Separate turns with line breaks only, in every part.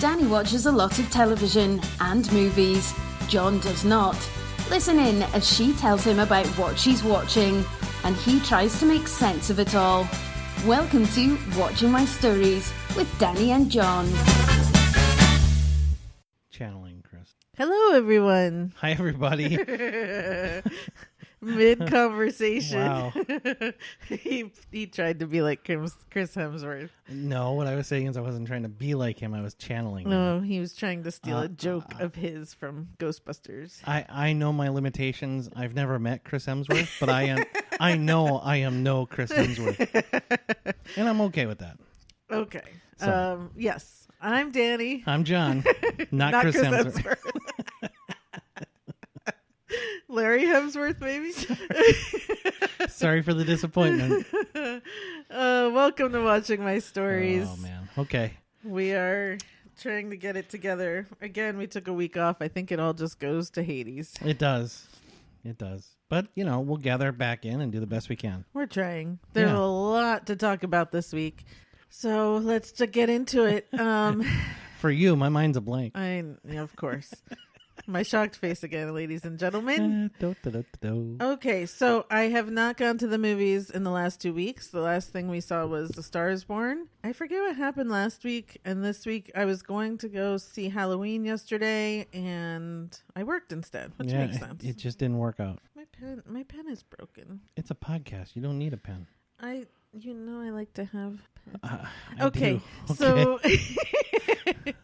Danny watches a lot of television and movies. John does not. Listen in as she tells him about what she's watching, and he tries to make sense of it all. Welcome to Watching My Stories with Danny and John.
Channeling Chris.
Hello, everyone.
Hi, everybody.
Mid-conversation.
Wow.
He tried to be like Chris Hemsworth.
No, what I was saying is I wasn't trying to be like him. I was channeling him.
No, he was trying to steal a joke of his from Ghostbusters.
I know my limitations. I've never met Chris Hemsworth, but I know I am no Chris Hemsworth. And I'm okay with that.
Okay.
So.
Yes. I'm Danny.
I'm John. Not Chris Hemsworth.
Larry Hemsworth, maybe?
Sorry for the disappointment.
Welcome to Watching My Stories.
Oh, man. Okay.
We are trying to get it together. Again, we took a week off. I think it all just goes to Hades.
It does. It does. But, you know, we'll gather back in and do the best we can.
We're trying. There's a lot to talk about this week. So let's just get into it.
For you, my mind's a blank.
Of course. My shocked face again, ladies and gentlemen. Okay, so I have not gone to the movies in the last 2 weeks. The last thing we saw was The Star is Born. I forget what happened last week, and this week I was going to go see Halloween yesterday, and I worked instead, which makes sense.
It just didn't work out.
My pen is broken.
It's a podcast. You don't need a pen.
I like to have pen.
Okay.
So...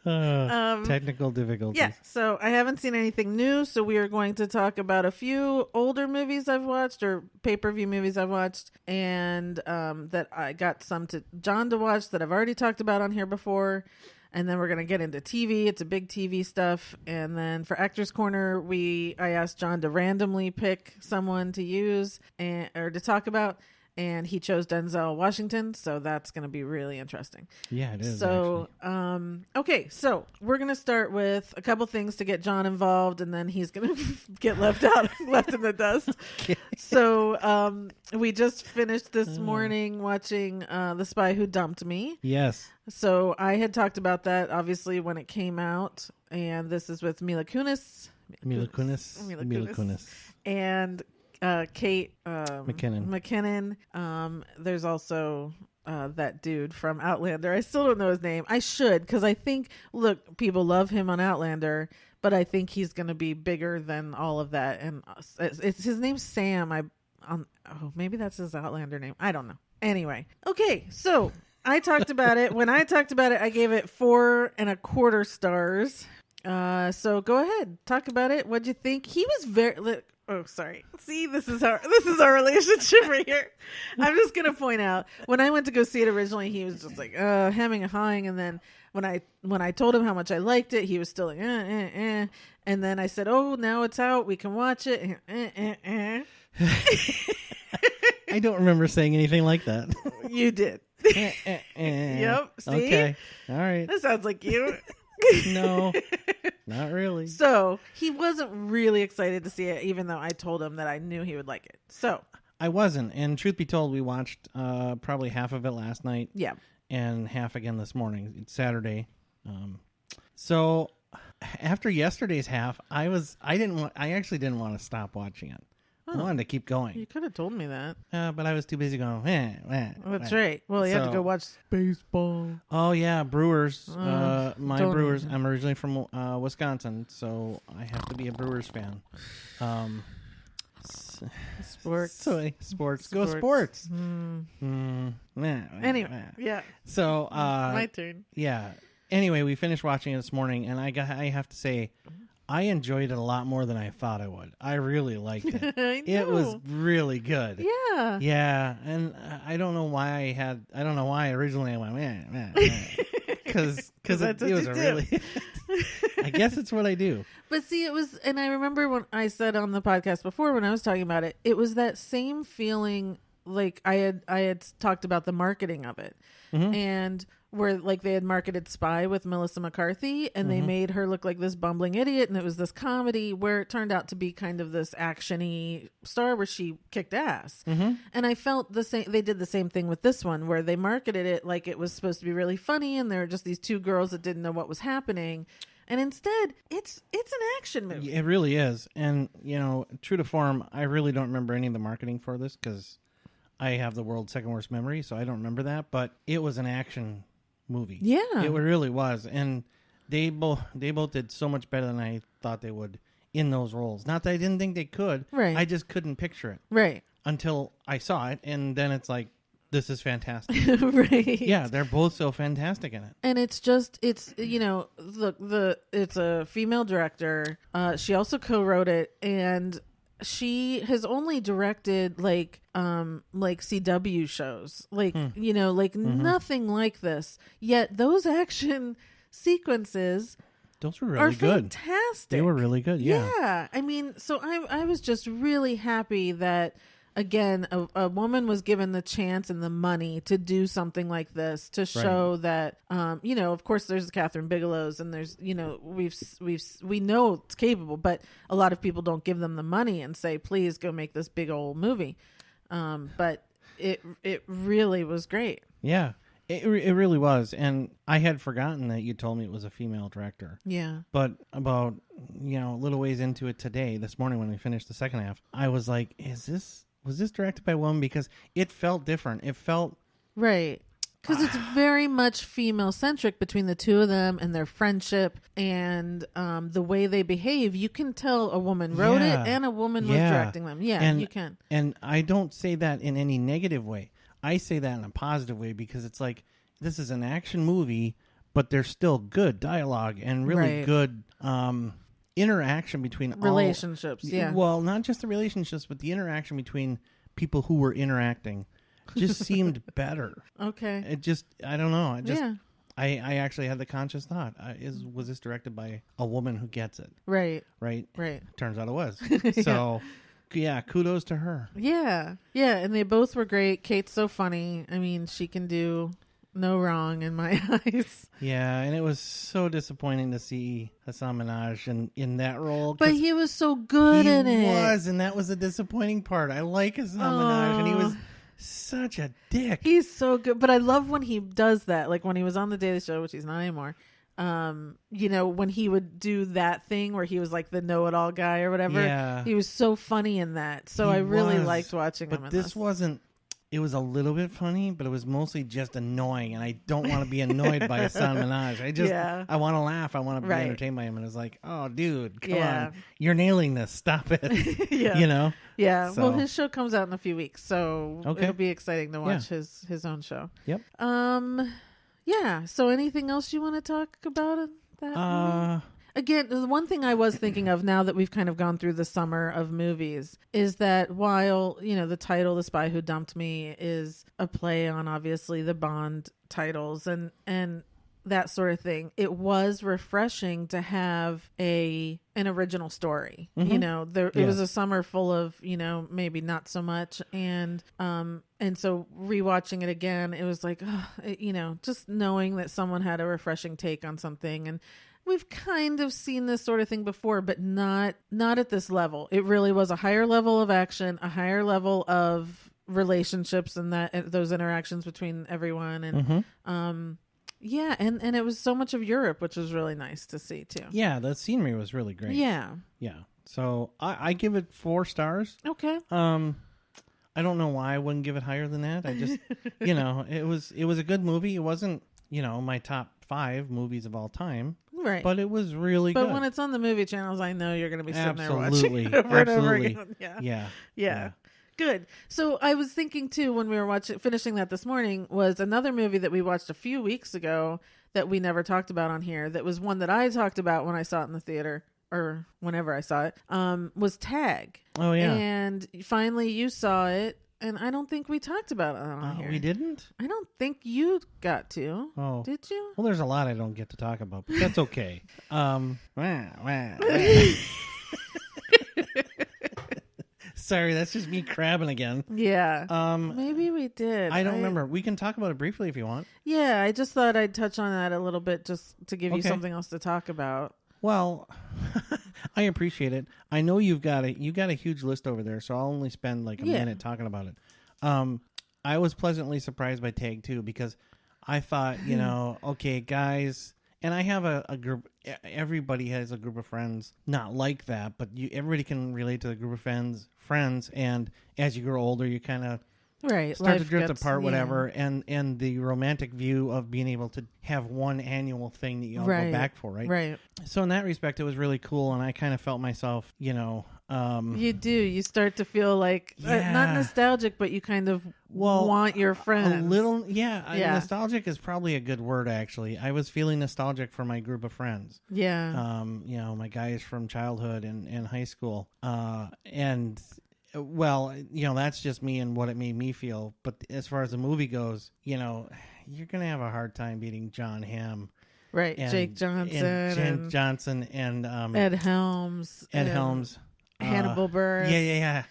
technical difficulties.
Yeah, so I haven't seen anything new, so we are going to talk about a few older movies I've watched or pay-per-view movies I've watched, and that I got some to John to watch that I've already talked about on here before, and then we're going to get into TV. It's a big TV stuff, and then for Actors Corner, I asked John to randomly pick someone to use or to talk about, and he chose Denzel Washington, so that's going to be really interesting.
Yeah, it is.
So, okay, so we're going to start with a couple things to get John involved, and then he's going to get left in the dust. Okay. So, we just finished this morning watching The Spy Who Dumped Me.
Yes.
So, I had talked about that, obviously, when it came out, and this is with Mila Kunis. And... Kate McKinnon. There's also that dude from Outlander. I still don't know his name. I should, because I think, look, people love him on Outlander, but I think he's going to be bigger than all of that. And it's his name's Sam. Maybe that's his Outlander name. I don't know. Anyway, okay, so I talked about it. When I talked about it, I gave it 4.25 stars. So go ahead, talk about it. What'd you think? He was very. Oh, sorry. See, this is our relationship right here. I'm just gonna point out, when I went to go see it originally, he was just like hemming and hawing, and then when I told him how much I liked it, he was still like and then I said, oh, now it's out, we can watch it.
I don't remember saying anything like that.
You did. Yep. See?
Okay. All right.
That sounds like you.
No, not really.
So he wasn't really excited to see it, even though I told him that I knew he would like it. So
I wasn't. And truth be told, we watched probably half of it last night.
Yeah.
And half again this morning. It's Saturday. So after yesterday's half, I actually didn't want to stop watching it. I wanted to keep going.
You could have told me that.
But I was too busy going,
That's right. Well, you had to go watch baseball.
Oh, yeah, Brewers. Brewers. I'm originally from Wisconsin, so I have to be a Brewers fan.
Sports.
Sports. Go Sports.
Anyway, yeah.
So,
my turn.
Yeah. Anyway, we finished watching it this morning, and I have to say, I enjoyed it a lot more than I thought I would. I really liked it.
I know.
It was really good.
Yeah.
Yeah, and I don't know why originally I went, because it was a really... I guess it's what I do.
But see, it was, and I remember when I said on the podcast before when I was talking about it, it was that same feeling like I had talked about the marketing of it. Mm-hmm. And where like they had marketed Spy with Melissa McCarthy, and they made her look like this bumbling idiot, and it was this comedy where it turned out to be kind of this action-y star where she kicked ass. And I felt the same. They did the same thing with this one, where they marketed it like it was supposed to be really funny, and there were just these two girls that didn't know what was happening. And instead, it's an action movie.
It really is. And, true to form, I really don't remember any of the marketing for this because I have the world's second worst memory, so I don't remember that. But it was an action movie.
Yeah.
It really was. And they both did so much better than I thought they would in those roles. Not that I didn't think they could.
Right.
I just couldn't picture it.
Right.
Until I saw it, and then it's like, this is fantastic.
Right.
Yeah, they're both so fantastic in it.
And it's it's a female director. She also co-wrote it, and she has only directed like CW shows, nothing like this. Yet those action sequences,
those were really good.
Fantastic.
They were really good. Yeah.
Yeah. I mean, so I was just really happy that, again, a woman was given the chance and the money to do something like this, to show that, of course there's Catherine Bigelow's, and there's, we know it's capable, but a lot of people don't give them the money and say, please go make this big old movie. But it really was great.
Yeah, it really was. And I had forgotten that you told me it was a female director.
Yeah.
But about, a little ways into it today, this morning when we finished the second half, I was like, was this directed by a woman? Because it felt different. It felt...
Right. Because it's very much female-centric between the two of them and their friendship and the way they behave. You can tell a woman wrote it and a woman was directing them. Yeah, you can.
And I don't say that in any negative way. I say that in a positive way because it's like, this is an action movie, but there's still good dialogue and really good... interaction between
relationships.
Well, not just the relationships, but the interaction between people who were interacting just seemed better.
Okay.
It just, I don't know. I actually had the conscious thought, was this directed by a woman who gets it?
Right.
Turns out it was. So yeah, kudos to her.
Yeah. And they both were great. Kate's so funny. I mean, she can do no wrong in my eyes.
Yeah, and it was so disappointing to see Hassan Minhaj in that role.
But he was so good in it.
He was, and that was the disappointing part. I like Hassan Minhaj, and he was such a dick.
He's so good. But I love when he does that. Like when he was on The Daily Show, which he's not anymore. When he would do that thing where he was like the know-it-all guy or whatever. Yeah. He was so funny in that. So I really liked watching him in this.
But this wasn't... It was a little bit funny, but it was mostly just annoying, and I don't want to be annoyed by Hassan Minhaj. I want to laugh. I want to be entertained by him, and it's like, oh, dude, come on. You're nailing this. Stop it.
Yeah. Yeah.
So.
Well, his show comes out in a few weeks, so it'll be exciting to watch his own show.
Yep.
Yeah. So anything else you want to talk about that? Again, the one thing I was thinking of now that we've kind of gone through the summer of movies is that while, the title, The Spy Who Dumped Me, is a play on obviously the Bond titles and that sort of thing, it was refreshing to have an original story. It was a summer full of, maybe not so much. And so rewatching it again, it was like, just knowing that someone had a refreshing take on something. And we've kind of seen this sort of thing before, but not at this level. It really was a higher level of action, a higher level of relationships, and those interactions between everyone. And and it was so much of Europe, which was really nice to see too.
Yeah, the scenery was really great.
Yeah.
So I give it 4 stars.
Okay.
I don't know why I wouldn't give it higher than that. I just, it was a good movie. It wasn't, my top 5 movies of all time.
Right.
But it was really good.
But when it's on the movie channels, I know you're going to be sitting there watching it over and over again. Yeah. Good. So I was thinking too, when we were finishing that this morning, was another movie that we watched a few weeks ago that we never talked about on here. That was one that I talked about when I saw it in the theater, or whenever I saw it, was Tag.
Oh, yeah.
And finally you saw it. And I don't think we talked about it on here.
We didn't?
I don't think you got to.
Oh.
Did you?
Well, there's a lot I don't get to talk about, but that's okay. Sorry, that's just me crabbing again.
Yeah. Maybe we did.
I don't remember. We can talk about it briefly if you want.
Yeah, I just thought I'd touch on that a little bit just to give you something else to talk about.
Well, I appreciate it. I know you got a huge list over there, so I'll only spend like a minute talking about it. I was pleasantly surprised by Tag 2 because I thought, okay, guys, and I have a group. Everybody has a group of friends, not like that, but everybody can relate to the group of friends. And as you grow older, you kind of start to drift apart, whatever. And the romantic view of being able to have one annual thing that you all go back for, right?
Right.
So in that respect, it was really cool, and I kind of felt myself,
you do. You start to feel like not nostalgic, but you kind of want your friends.
A little, nostalgic is probably a good word, actually. I was feeling nostalgic for my group of friends.
Yeah.
My guys from childhood and high school. And that's just me and what it made me feel. But as far as the movie goes, you're going to have a hard time beating John Hamm.
Right. Jake Johnson.
And
Ed Helms. Hannibal Buress.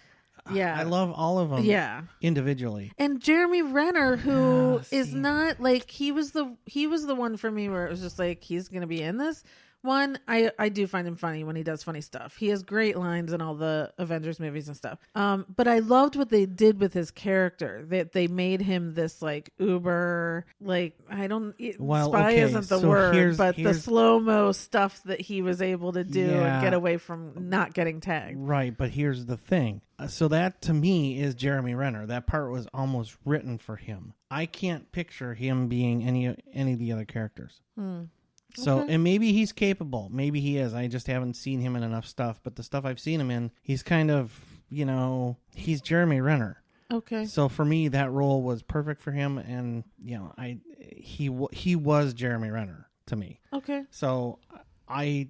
Yeah. I love all of them.
Yeah.
Individually.
And Jeremy Renner, who is not like he was the one for me where it was just like he's gonna be in this one. I do find him funny when he does funny stuff. He has great lines in all the Avengers movies and stuff. But I loved what they did with his character. That they made him this like uber spy isn't the word, but the slow-mo stuff that he was able to do and get away from not getting tagged.
Right, but here's the thing. So that to me is Jeremy Renner. That part was almost written for him. I can't picture him being any of the other characters. So, and maybe he's capable. Maybe he is. I just haven't seen him in enough stuff. But the stuff I've seen him in, he's kind of, he's Jeremy Renner.
Okay.
So for me, that role was perfect for him. And, he was Jeremy Renner to me.
Okay.
So I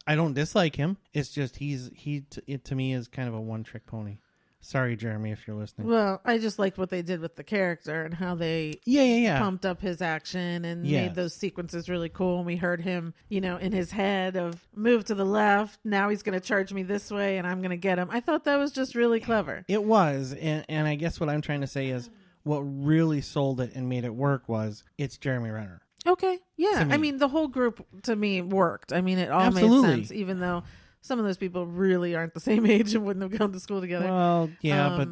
don't dislike him. It's just it to me is kind of a one-trick pony. Sorry, Jeremy, if you're listening.
Well, I just liked what they did with the character and how they pumped up his action and made those sequences really cool. And we heard him, in his head of move to the left. Now he's going to charge me this way and I'm going to get him. I thought that was just really clever.
It was. And I guess what I'm trying to say is what really sold it and made it work was it's Jeremy Renner.
Okay. Yeah. I mean, the whole group to me worked. I mean, it all made sense, even though some of those people really aren't the same age and wouldn't have gone to school together.
Well, yeah,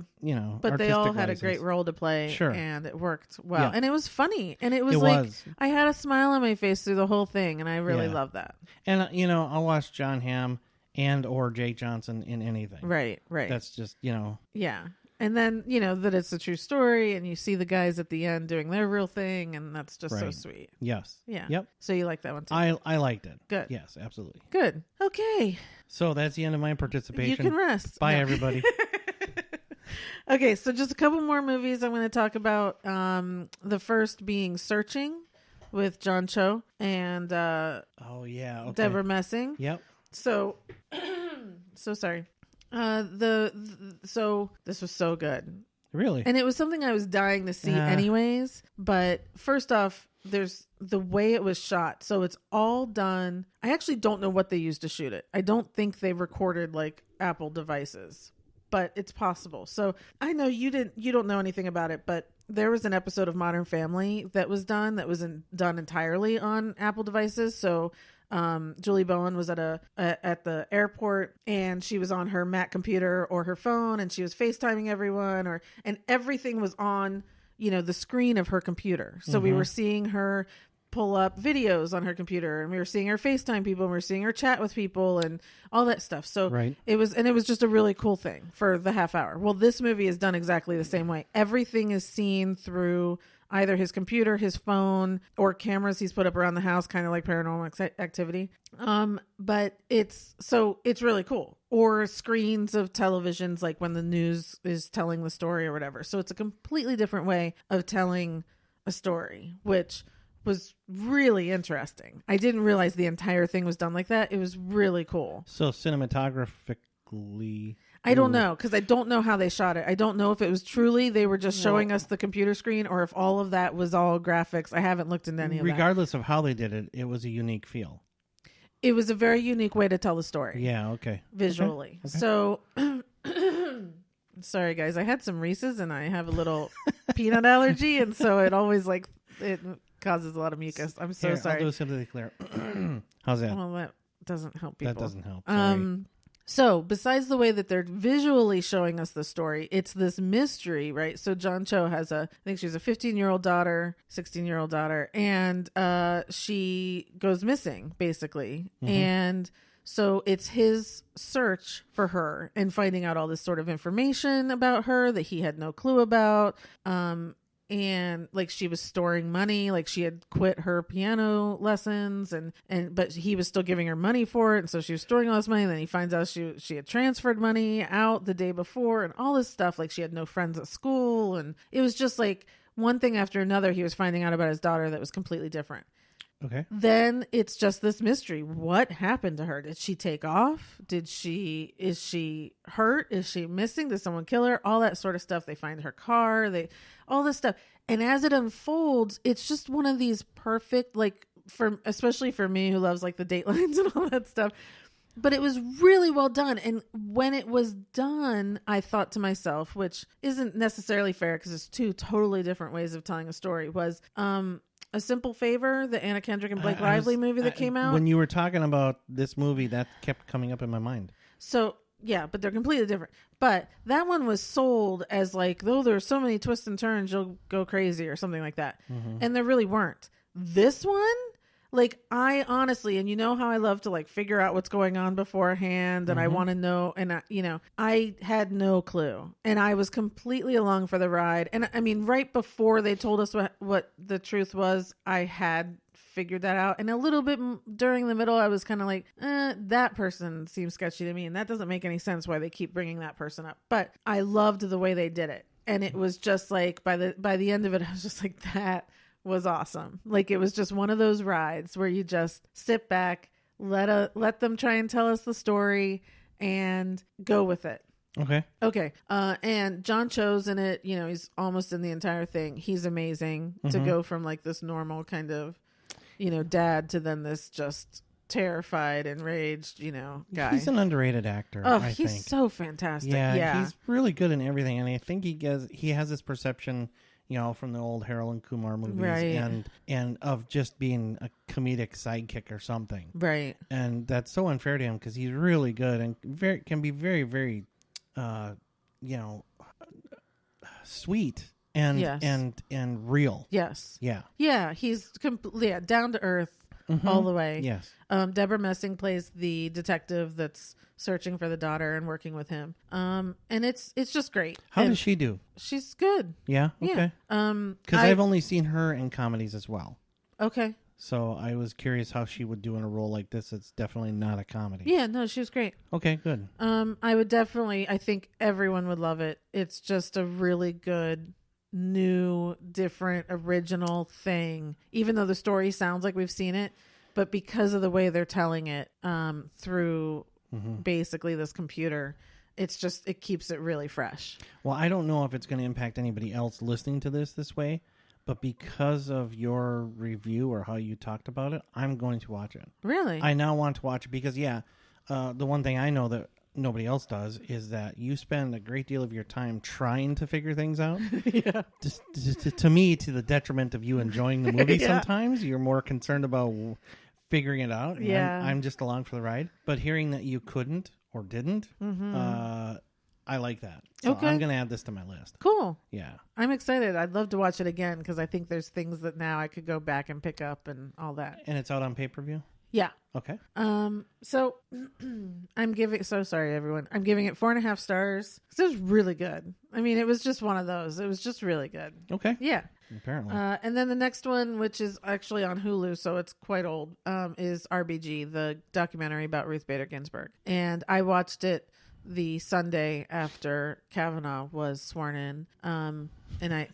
but they all had a great role to play.
Sure.
And it worked well. Yeah. And it was funny. And it was I had a smile on my face through the whole thing. And I really loved that. And,
I'll watch John Hamm or Jake Johnson in anything.
Right.
That's just,
Yeah. And then, that it's a true story and you see the guys at the end doing their real thing and that's just so sweet.
Yes.
Yeah.
Yep.
So you like that one too?
I liked it.
Good.
Yes, absolutely.
Good. Okay.
So that's the end of my participation.
You can rest.
Bye, everybody.
Okay, so just a couple more movies I'm going to talk about. The first being Searching with John Cho and Deborah Messing.
Yep.
So sorry. So this was so good.
Really?
And it was something I was dying to see anyways. But first off, there's the way it was shot. So it's all done. I actually don't know what they used to shoot it. I don't think they recorded like Apple devices, but it's possible. So I know you don't know anything about it, but there was an episode of Modern Family that was done done entirely on Apple devices. So Julie Bowen was at the airport and she was on her Mac computer or her phone and she was FaceTiming everyone and everything was on, the screen of her computer. So we were seeing her pull up videos on her computer and we were seeing her FaceTime people and we were seeing her chat with people and all that stuff. So it was just a really cool thing for the half hour. Well, this movie is done exactly the same way. Everything is seen through either his computer, his phone, or cameras he's put up around the house, kind of like Paranormal Activity. But it's really cool. Or screens of televisions, like when the news is telling the story or whatever. So it's a completely different way of telling a story, which was really interesting. I didn't realize the entire thing was done like that. It was really cool.
So cinematographically...
I don't know, because I don't know how they shot it. I don't know if it was truly they were just showing us the computer screen or if all of that was all graphics. I haven't looked into any of that.
Regardless of how they did it, it was a unique feel.
It was a very unique way to tell the story.
Yeah, okay.
Visually.
Okay.
So Sorry, guys. I had some Reese's and I have a little peanut allergy, and so it always it causes a lot of mucus. I'm so sorry.
I'll do a sympathy clear. How's that?
Well, that doesn't help people.
That doesn't help. Sorry.
So besides the way that they're visually showing us the story, it's this mystery, right? So John Cho has I think she's a 15-year-old daughter, 16-year-old daughter, and she goes missing, basically. Mm-hmm. And so it's his search for her and finding out all this sort of information about her that he had no clue about. And like she was storing money, like she had quit her piano lessons but he was still giving her money for it. And so she was storing all this money. And then he finds out she had transferred money out the day before and all this stuff. Like she had no friends at school. And it was just like one thing after another. He was finding out about his daughter that was completely different.
Okay.
Then it's just this mystery. What happened to her? Did she take off? Is she hurt? Is she missing? Did someone kill her? All that sort of stuff. They find her car, all this stuff. And as it unfolds, it's just one of these perfect, like especially for me who loves like the datelines and all that stuff. But it was really well done. And when it was done, I thought to myself, which isn't necessarily fair because it's two totally different ways of telling a story, was, A Simple Favor, the Anna Kendrick and Blake Lively movie that came out.
When you were talking about this movie, that kept coming up in my mind.
So, yeah, but they're completely different. But that one was sold as like, though there's so many twists and turns, you'll go crazy or something like that. Mm-hmm. And there really weren't. This one, like, I honestly, and you know how I love to like figure out what's going on beforehand, and I want to know, and I had no clue, and I was completely along for the ride. And I mean, right before they told us what the truth was, I had figured that out. And a little bit during the middle, I was kind of like, that person seems sketchy to me, and that doesn't make any sense why they keep bringing that person up. But I loved the way they did it, and it was just like by the end of it, I was just like, that was awesome. Like it was just one of those rides where you just sit back, let them try and tell us the story and go with it. Okay. And John Cho's in it, he's almost in the entire thing. He's amazing to go from like this normal kind of, dad to then this just terrified, enraged, guy.
He's an underrated actor. I think.
So fantastic.
Yeah, he's really good in everything. And I think he has this perception, from the old Harold and Kumar movies, right, and of just being a comedic sidekick or something,
right? And
that's so unfair to him because he's really good and can be very, very, sweet and real.
Yes.
Yeah.
He's down to earth all the way.
Yes.
Deborah Messing plays the detective that's searching for the daughter and working with him. And it's just great.
How does she do?
She's good.
Yeah. Okay. Because I've only seen her in comedies as well.
Okay.
So I was curious how she would do in a role like this. It's definitely not a comedy.
Yeah. No, she was great.
Okay. Good.
I think everyone would love it. It's just a really good, new, different, original thing. Even though the story sounds like we've seen it, but because of the way they're telling it through basically this computer, it keeps it really fresh.
Well, I don't know if it's going to impact anybody else listening to this way, but because of your review or how you talked about it, I'm going to watch it.
Really?
I now want to watch it because, the one thing I know that nobody else does is that you spend a great deal of your time trying to figure things out.
Yeah.
To me, to the detriment of you enjoying the movie. Sometimes you're more concerned about figuring it out.
Yeah.
I'm just along for the ride. But hearing that you couldn't or didn't, I like that. So I'm going to add this to my list.
Cool.
Yeah.
I'm excited. I'd love to watch it again because I think there's things that now I could go back and pick up and all that.
And it's out on pay-per-view?
Yeah.
Okay.
So sorry everyone. I'm giving it 4.5 stars because it was really good. I mean, it was just one of those. It was just really good.
Okay.
Yeah.
Apparently.
And then the next one, which is actually on Hulu, so it's quite old, is RBG, the documentary about Ruth Bader Ginsburg. And I watched it the Sunday after Kavanaugh was sworn in. And I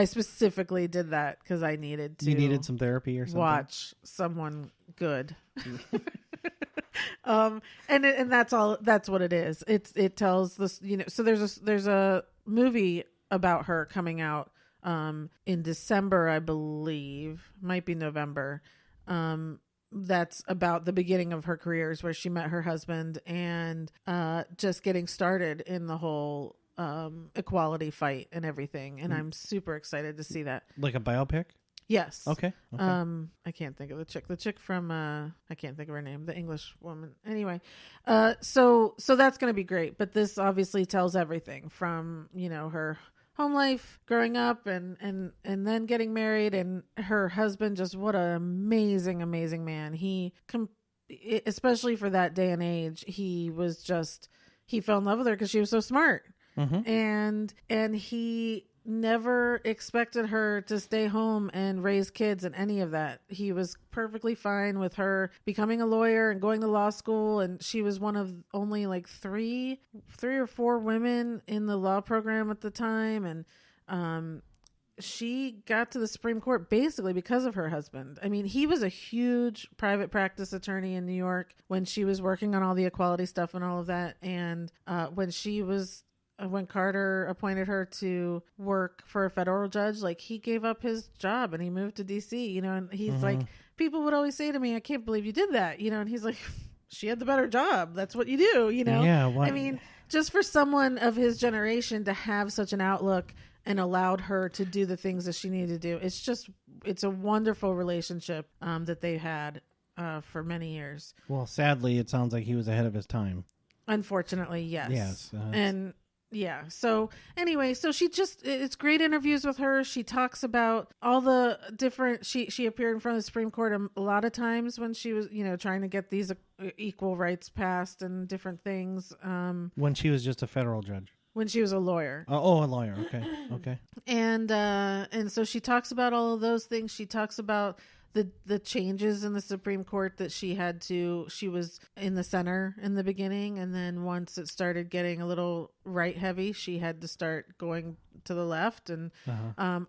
specifically did that because I needed to.
You needed some therapy or something?
Watch someone good. And that's all. That's what it is. It tells this. So there's a movie about her coming out in December, I believe, might be November. that's about the beginning of her careers, where she met her husband and just getting started in the whole equality fight and everything. And I'm super excited to see that.
Like a biopic?
Yes.
Okay.
I can't think of the chick from I can't think of her name, the English woman. Anyway, so that's going to be great, but this obviously tells everything from, her home life growing up and then getting married, and her husband, just what an amazing man. He especially for that day and age, he fell in love with her because she was so smart. And he never expected her to stay home and raise kids and any of that. He was perfectly fine with her becoming a lawyer and going to law school, and she was one of only like three or four women in the law program at the time, and she got to the Supreme Court basically because of her husband. I mean, he was a huge private practice attorney in New York when she was working on all the equality stuff and all of that, and when Carter appointed her to work for a federal judge, like, he gave up his job and he moved to DC, and he's like, people would always say to me, I can't believe you did that, and he's like, she had the better job. That's what you do,
Yeah.
I mean, just for someone of his generation to have such an outlook and allowed her to do the things that she needed to do. It's a wonderful relationship that they had for many years.
Well, sadly, it sounds like he was ahead of his time.
Unfortunately, yes.
Yes.
And yeah. So anyway, so it's great interviews with her. She talks about all the different, she appeared in front of the Supreme Court a lot of times when she was, trying to get these equal rights passed and different things.
When she was just a federal judge.
When she was a lawyer.
A lawyer. Okay.
And so she talks about all of those things. She talks about the changes in the Supreme Court that she was in the center in the beginning, and then once it started getting a little right heavy, she had to start going to the left, and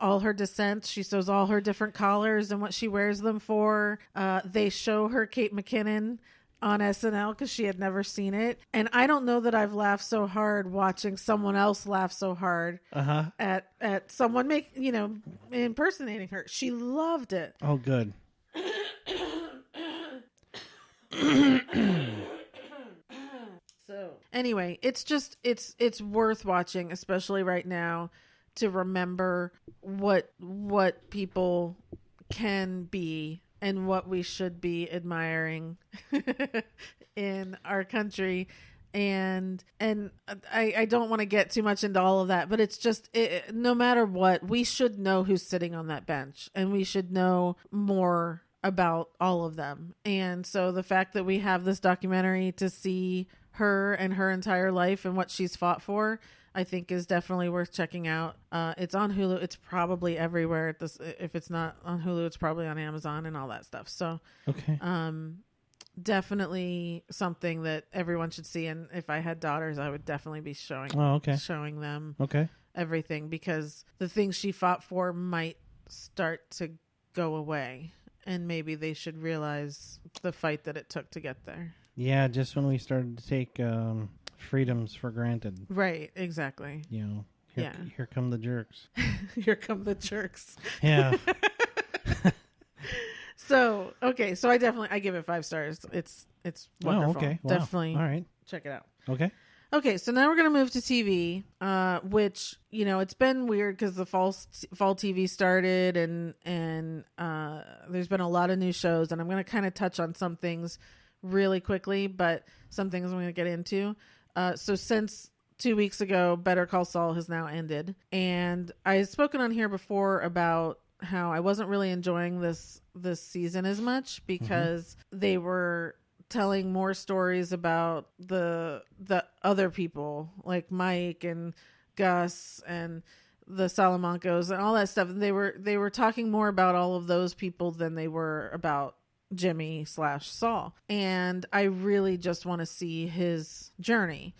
all her dissents, she shows all her different collars and what she wears them for. They show her Kate McKinnon on SNL because she had never seen it, and I don't know that I've laughed so hard watching someone else laugh so hard at someone impersonating her. She loved it.
Oh, good.
So anyway, it's worth watching, especially right now, to remember what people can be and what we should be admiring in our country. And I don't want to get too much into all of that, but it's just, no matter what, we should know who's sitting on that bench, and we should know more about all of them. And so the fact that we have this documentary to see her and her entire life and what she's fought for, I think is definitely worth checking out. It's on Hulu. It's probably everywhere. If it's not on Hulu, it's probably on Amazon and all that stuff. So,
okay.
Definitely something that everyone should see. And if I had daughters, I would definitely be showing them everything, because the things she fought for might start to go away, and maybe they should realize the fight that it took to get there. Yeah,
just when we started to take freedoms for granted.
Right, exactly.
Here come the jerks.
Here come the jerks.
Yeah.
So I give it 5 stars. It's wonderful.
Oh, okay. Wow.
Definitely.
All right.
Check it out.
Okay,
so now we're going to move to TV, which, it's been weird because the fall TV started, and there's been a lot of new shows, and I'm going to kind of touch on some things really quickly, but some things I'm going to get into. So since 2 weeks ago, Better Call Saul has now ended, and I had spoken on here before about how I wasn't really enjoying this season as much because they were telling more stories about the other people, like Mike and Gus and the Salamancos and all that stuff. They were talking more about all of those people than they were about Jimmy/Saul, and I really just want to see his journey.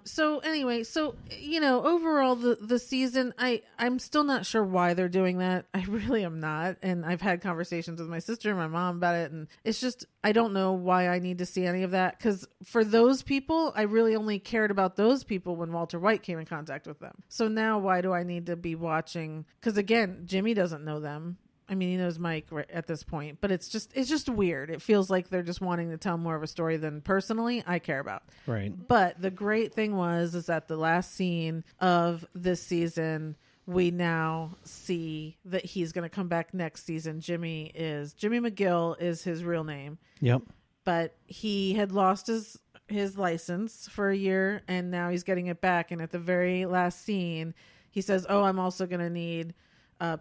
So anyway, overall the season, I'm still not sure why they're doing that. I really am not, and I've had conversations with my sister and my mom about it, and it's just, I don't know why I need to see any of that, because for those people, I really only cared about those people when Walter White came in contact with them. So now why do I need to be watching? Because again, Jimmy doesn't know them. I mean, he knows Mike at this point, but it's just weird. It feels like they're just wanting to tell more of a story than personally I care about.
Right.
But the great thing is that the last scene of this season, we now see that he's going to come back next season. Jimmy McGill is his real name.
Yep. But
he had lost his license for a year, and now he's getting it back. And at the very last scene, he says, "Oh, I'm also going to need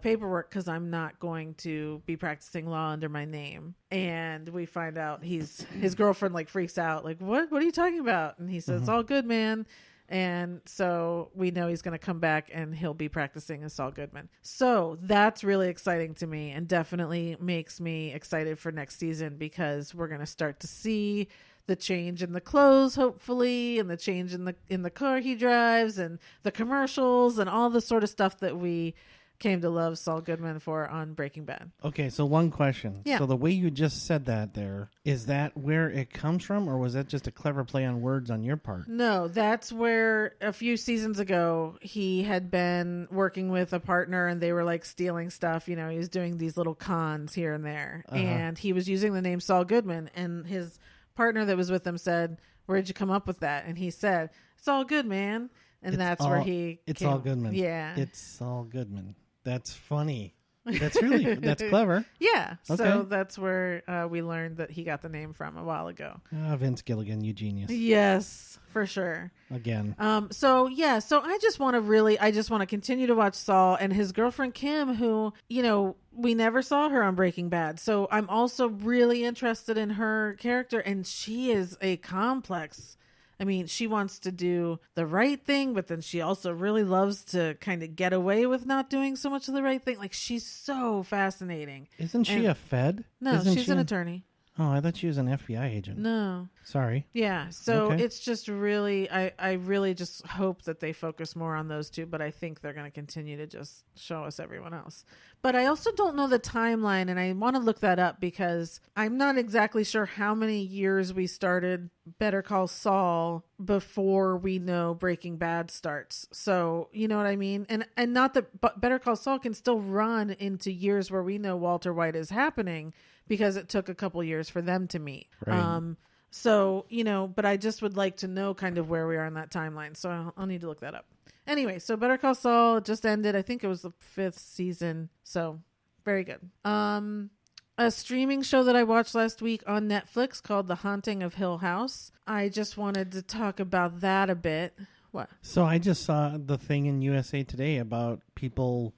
paperwork because I'm not going to be practicing law under my name." And we find out his girlfriend like freaks out, like, what are you talking about? And he says, "It's all good, man." And so we know he's going to come back and he'll be practicing as Saul Goodman. So that's really exciting to me, and definitely makes me excited for next season, because we're going to start to see the change in the clothes, hopefully, and the change in the car he drives, and the commercials, and all the sort of stuff that we came to love Saul Goodman for on Breaking Bad.
Okay, so one question.
Yeah.
So the way you just said that there, is that where it comes from, or was that just a clever play on words on your part?
No, that's where a few seasons ago he had been working with a partner, and they were like stealing stuff. You know, he was doing these little cons here and there, and he was using the name Saul Goodman, and his partner that was with him said, "Where'd you come up with that?" And he said, "It's all good, man." And that's where
It's Saul Goodman.
Yeah.
It's Saul Goodman. That's funny. That's clever.
Yeah.
Okay.
So that's where we learned that he got the name from a while ago.
Vince Gilligan, you genius.
Yes, for sure.
Again.
So I just want to continue to watch Saul and his girlfriend Kim, who, you know, we never saw her on Breaking Bad. So I'm also really interested in her character, and she is a complex. I mean, she wants to do the right thing, but then she also really loves to kind of get away with not doing so much of the right thing. Like, she's so fascinating.
Isn't she a Fed?
No, she's an attorney.
Oh, I thought she was an FBI agent.
No.
Sorry.
Yeah. So It's just really, I really just hope that they focus more on those two, but I think they're going to continue to just show us everyone else. But I also don't know the timeline, and I want to look that up, because I'm not exactly sure how many years we started Better Call Saul before we know Breaking Bad starts. So, you know what I mean? And not that Better Call Saul can still run into years where we know Walter White is happening, because it took a couple years for them to meet.
Right.
So, you know, but I just would like to know kind of where we are in that timeline. So I'll need to look that up. Anyway, so Better Call Saul just ended. I think it was the 5th season. So very good. A streaming show that I watched last week on Netflix called The Haunting of Hill House. I just wanted to talk about that a bit. What?
So I just saw the thing in USA Today about people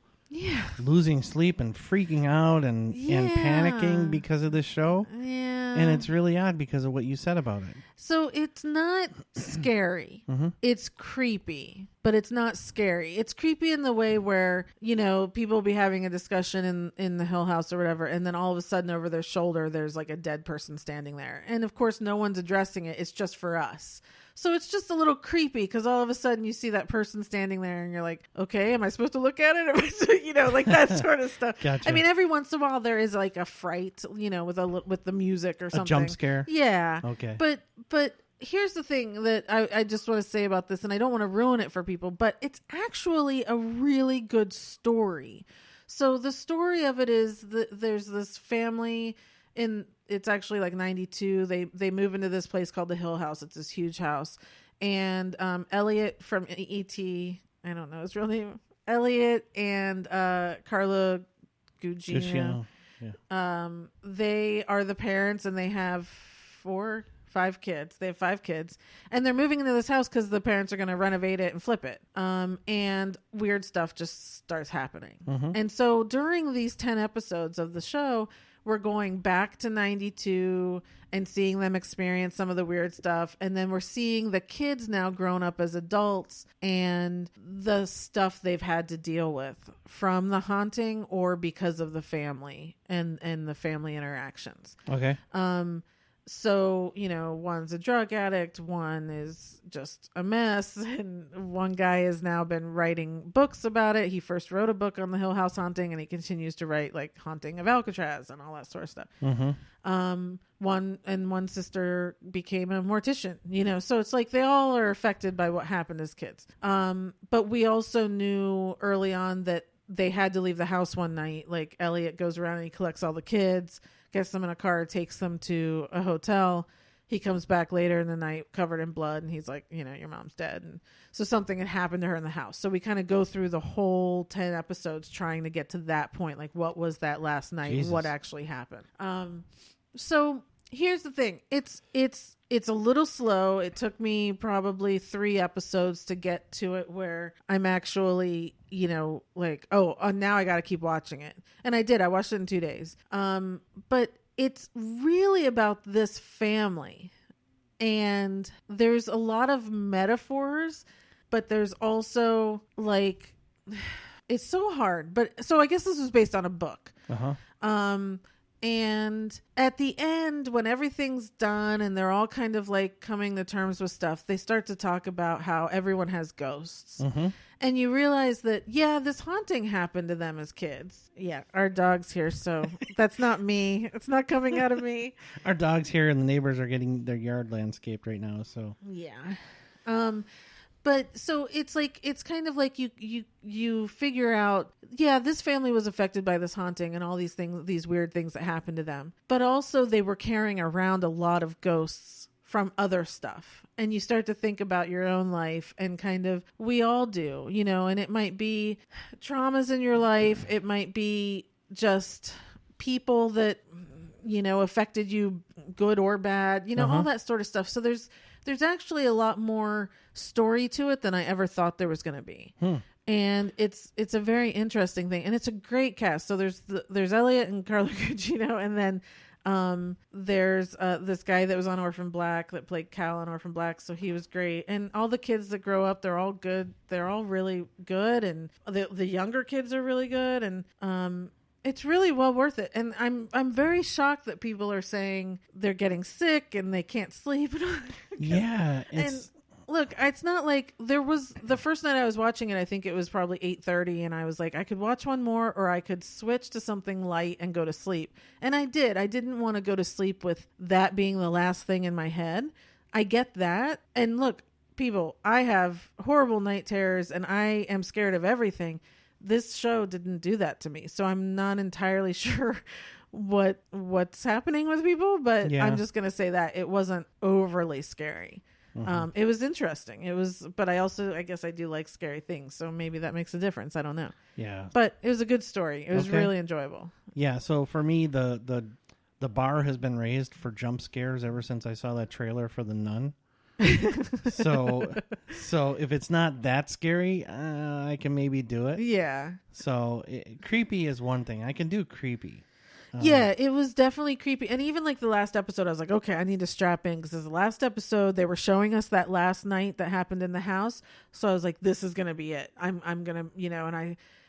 losing sleep and freaking out and panicking because of this show.
Yeah.
And it's really odd because of what you said about it.
So it's not scary. It's creepy, but it's not scary. It's creepy in the way where, you know, people will be having a discussion in the Hill House or whatever, and then all of a sudden over their shoulder, there's like a dead person standing there. And of course, no one's addressing it. It's just for us. So it's just a little creepy, because all of a sudden you see that person standing there and you're like, okay, am I supposed to look at it? You know, like that sort of stuff.
Gotcha.
I mean, every once in a while there is like a fright, you know, with the music or something.
A jump scare.
Yeah.
Okay.
But here's the thing that I just want to say about this, and I don't want to ruin it for people, but it's actually a really good story. So the story of it is that there's this family it's actually like 92. They move into this place called the Hill House. It's this huge house. And Elliot from E.T., I don't know his real name, Elliot and Carla Gugino. Yeah. They are the parents, and they have 5 kids. They have 5 kids, and they're moving into this house because the parents are going to renovate it and flip it. And weird stuff just starts happening. And so during these 10 episodes of the show, we're going back to 92 and seeing them experience some of the weird stuff. And then we're seeing the kids now grown up as adults and the stuff they've had to deal with from the haunting or because of the family and the family interactions.
Okay.
So, you know, one's a drug addict, one is just a mess, and one guy has now been writing books about it. He first wrote a book on the Hill House haunting, and he continues to write like Haunting of Alcatraz and all that sort of stuff. One sister became a mortician, you know, so it's like they all are affected by what happened as kids. But we also knew early on that they had to leave the house one night. Like Elliot goes around and he collects all the kids, gets them in a car, takes them to a hotel. He comes back later in the night covered in blood, and he's like, your mom's dead. And so something had happened to her in the house. So we kind of go through the whole 10 episodes trying to get to that point. Like, what was that last night? Jesus. What actually happened? So here's the thing. It's a little slow. It took me probably 3 episodes to get to it where I'm actually, like, now I got to keep watching it. And I did. I watched it in 2 days. But it's really about this family, and there's a lot of metaphors, but there's also like, it's so hard. But so I guess this was based on a book. And at the end, when everything's done and they're all kind of like coming to terms with stuff, they start to talk about how everyone has ghosts. And you realize that, this haunting happened to them as kids. Yeah, our dog's here, so that's not me. It's not coming out of me.
Our dog's here and the neighbors are getting their yard landscaped right now, so.
Yeah. But so it's like, it's kind of like you figure out, this family was affected by this haunting and all these things, these weird things that happened to them. But also they were carrying around a lot of ghosts from other stuff. And you start to think about your own life, and kind of, we all do, and it might be traumas in your life. It might be just people that, affected you good or bad, all that sort of stuff. So there's actually a lot more story to it than I ever thought there was going to be. And it's a very interesting thing, and it's a great cast. So there's Elliot and Carla Gugino, and then there's this guy that was on Orphan Black that played Cal on Orphan Black, so he was great. And all the kids that grow up, they're all good. They're all really good, and the younger kids are really good, and it's really well worth it. And I'm very shocked that people are saying they're getting sick and they can't sleep.
Yeah,
and look, it's not like there was the first night I was watching it. I think it was probably 8:30, and I was like, I could watch one more, or I could switch to something light and go to sleep. And I did. I didn't want to go to sleep with that being the last thing in my head. I get that. And look, people, I have horrible night terrors, and I am scared of everything. This show didn't do that to me, so I'm not entirely sure what's happening with people, but I'm just gonna say that it wasn't overly scary. It was interesting. But I guess I do like scary things, so maybe that makes a difference. I don't know.
Yeah,
but it was a good story. It was really enjoyable.
Yeah. So for me, the bar has been raised for jump scares ever since I saw that trailer for The Nun. so if it's not that scary, I can maybe do it.
Yeah.
So creepy is one thing. I can do creepy.
Yeah, it was definitely creepy. And even like the last episode, I was like, okay, I need to strap in, because the last episode they were showing us that last night that happened in the house. So I was like, this is gonna be it. I'm gonna,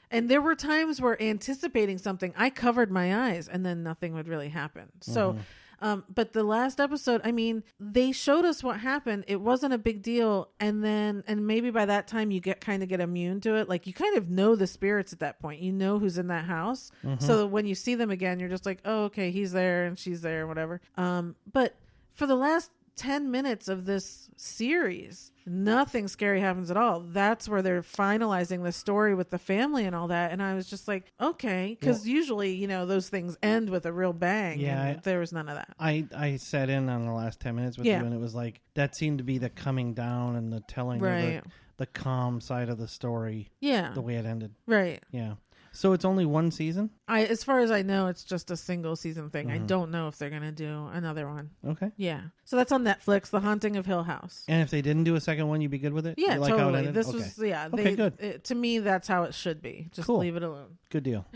and there were times where anticipating something, I covered my eyes and then nothing would really happen. So but the last episode, I mean, they showed us what happened. It wasn't a big deal. And maybe by that time you get immune to it. Like, you kind of know the spirits at that point. You know who's in that house. So that when you see them again, you're just like, oh, okay, he's there and she's there, whatever. But for the last 10 minutes of this series, nothing scary happens at all. That's where they're finalizing the story with the family and all that. And I was just like, okay, because usually, those things end with a real bang. Yeah, and there was none of that.
I sat in on the last 10 minutes with you, and it was like, that seemed to be the coming down and the telling of the calm side of the story.
Yeah.
The way it ended.
Right.
Yeah. So it's only one season?
As far as I know, it's just a single season thing. I don't know if they're going to do another one.
Okay.
Yeah. So that's on Netflix, The Haunting of Hill House.
And if they didn't do a second one, you'd be good with it?
Yeah,
like
totally.
How it ended?
Okay,
good.
To me, that's how it should be. Just leave it alone.
Good deal.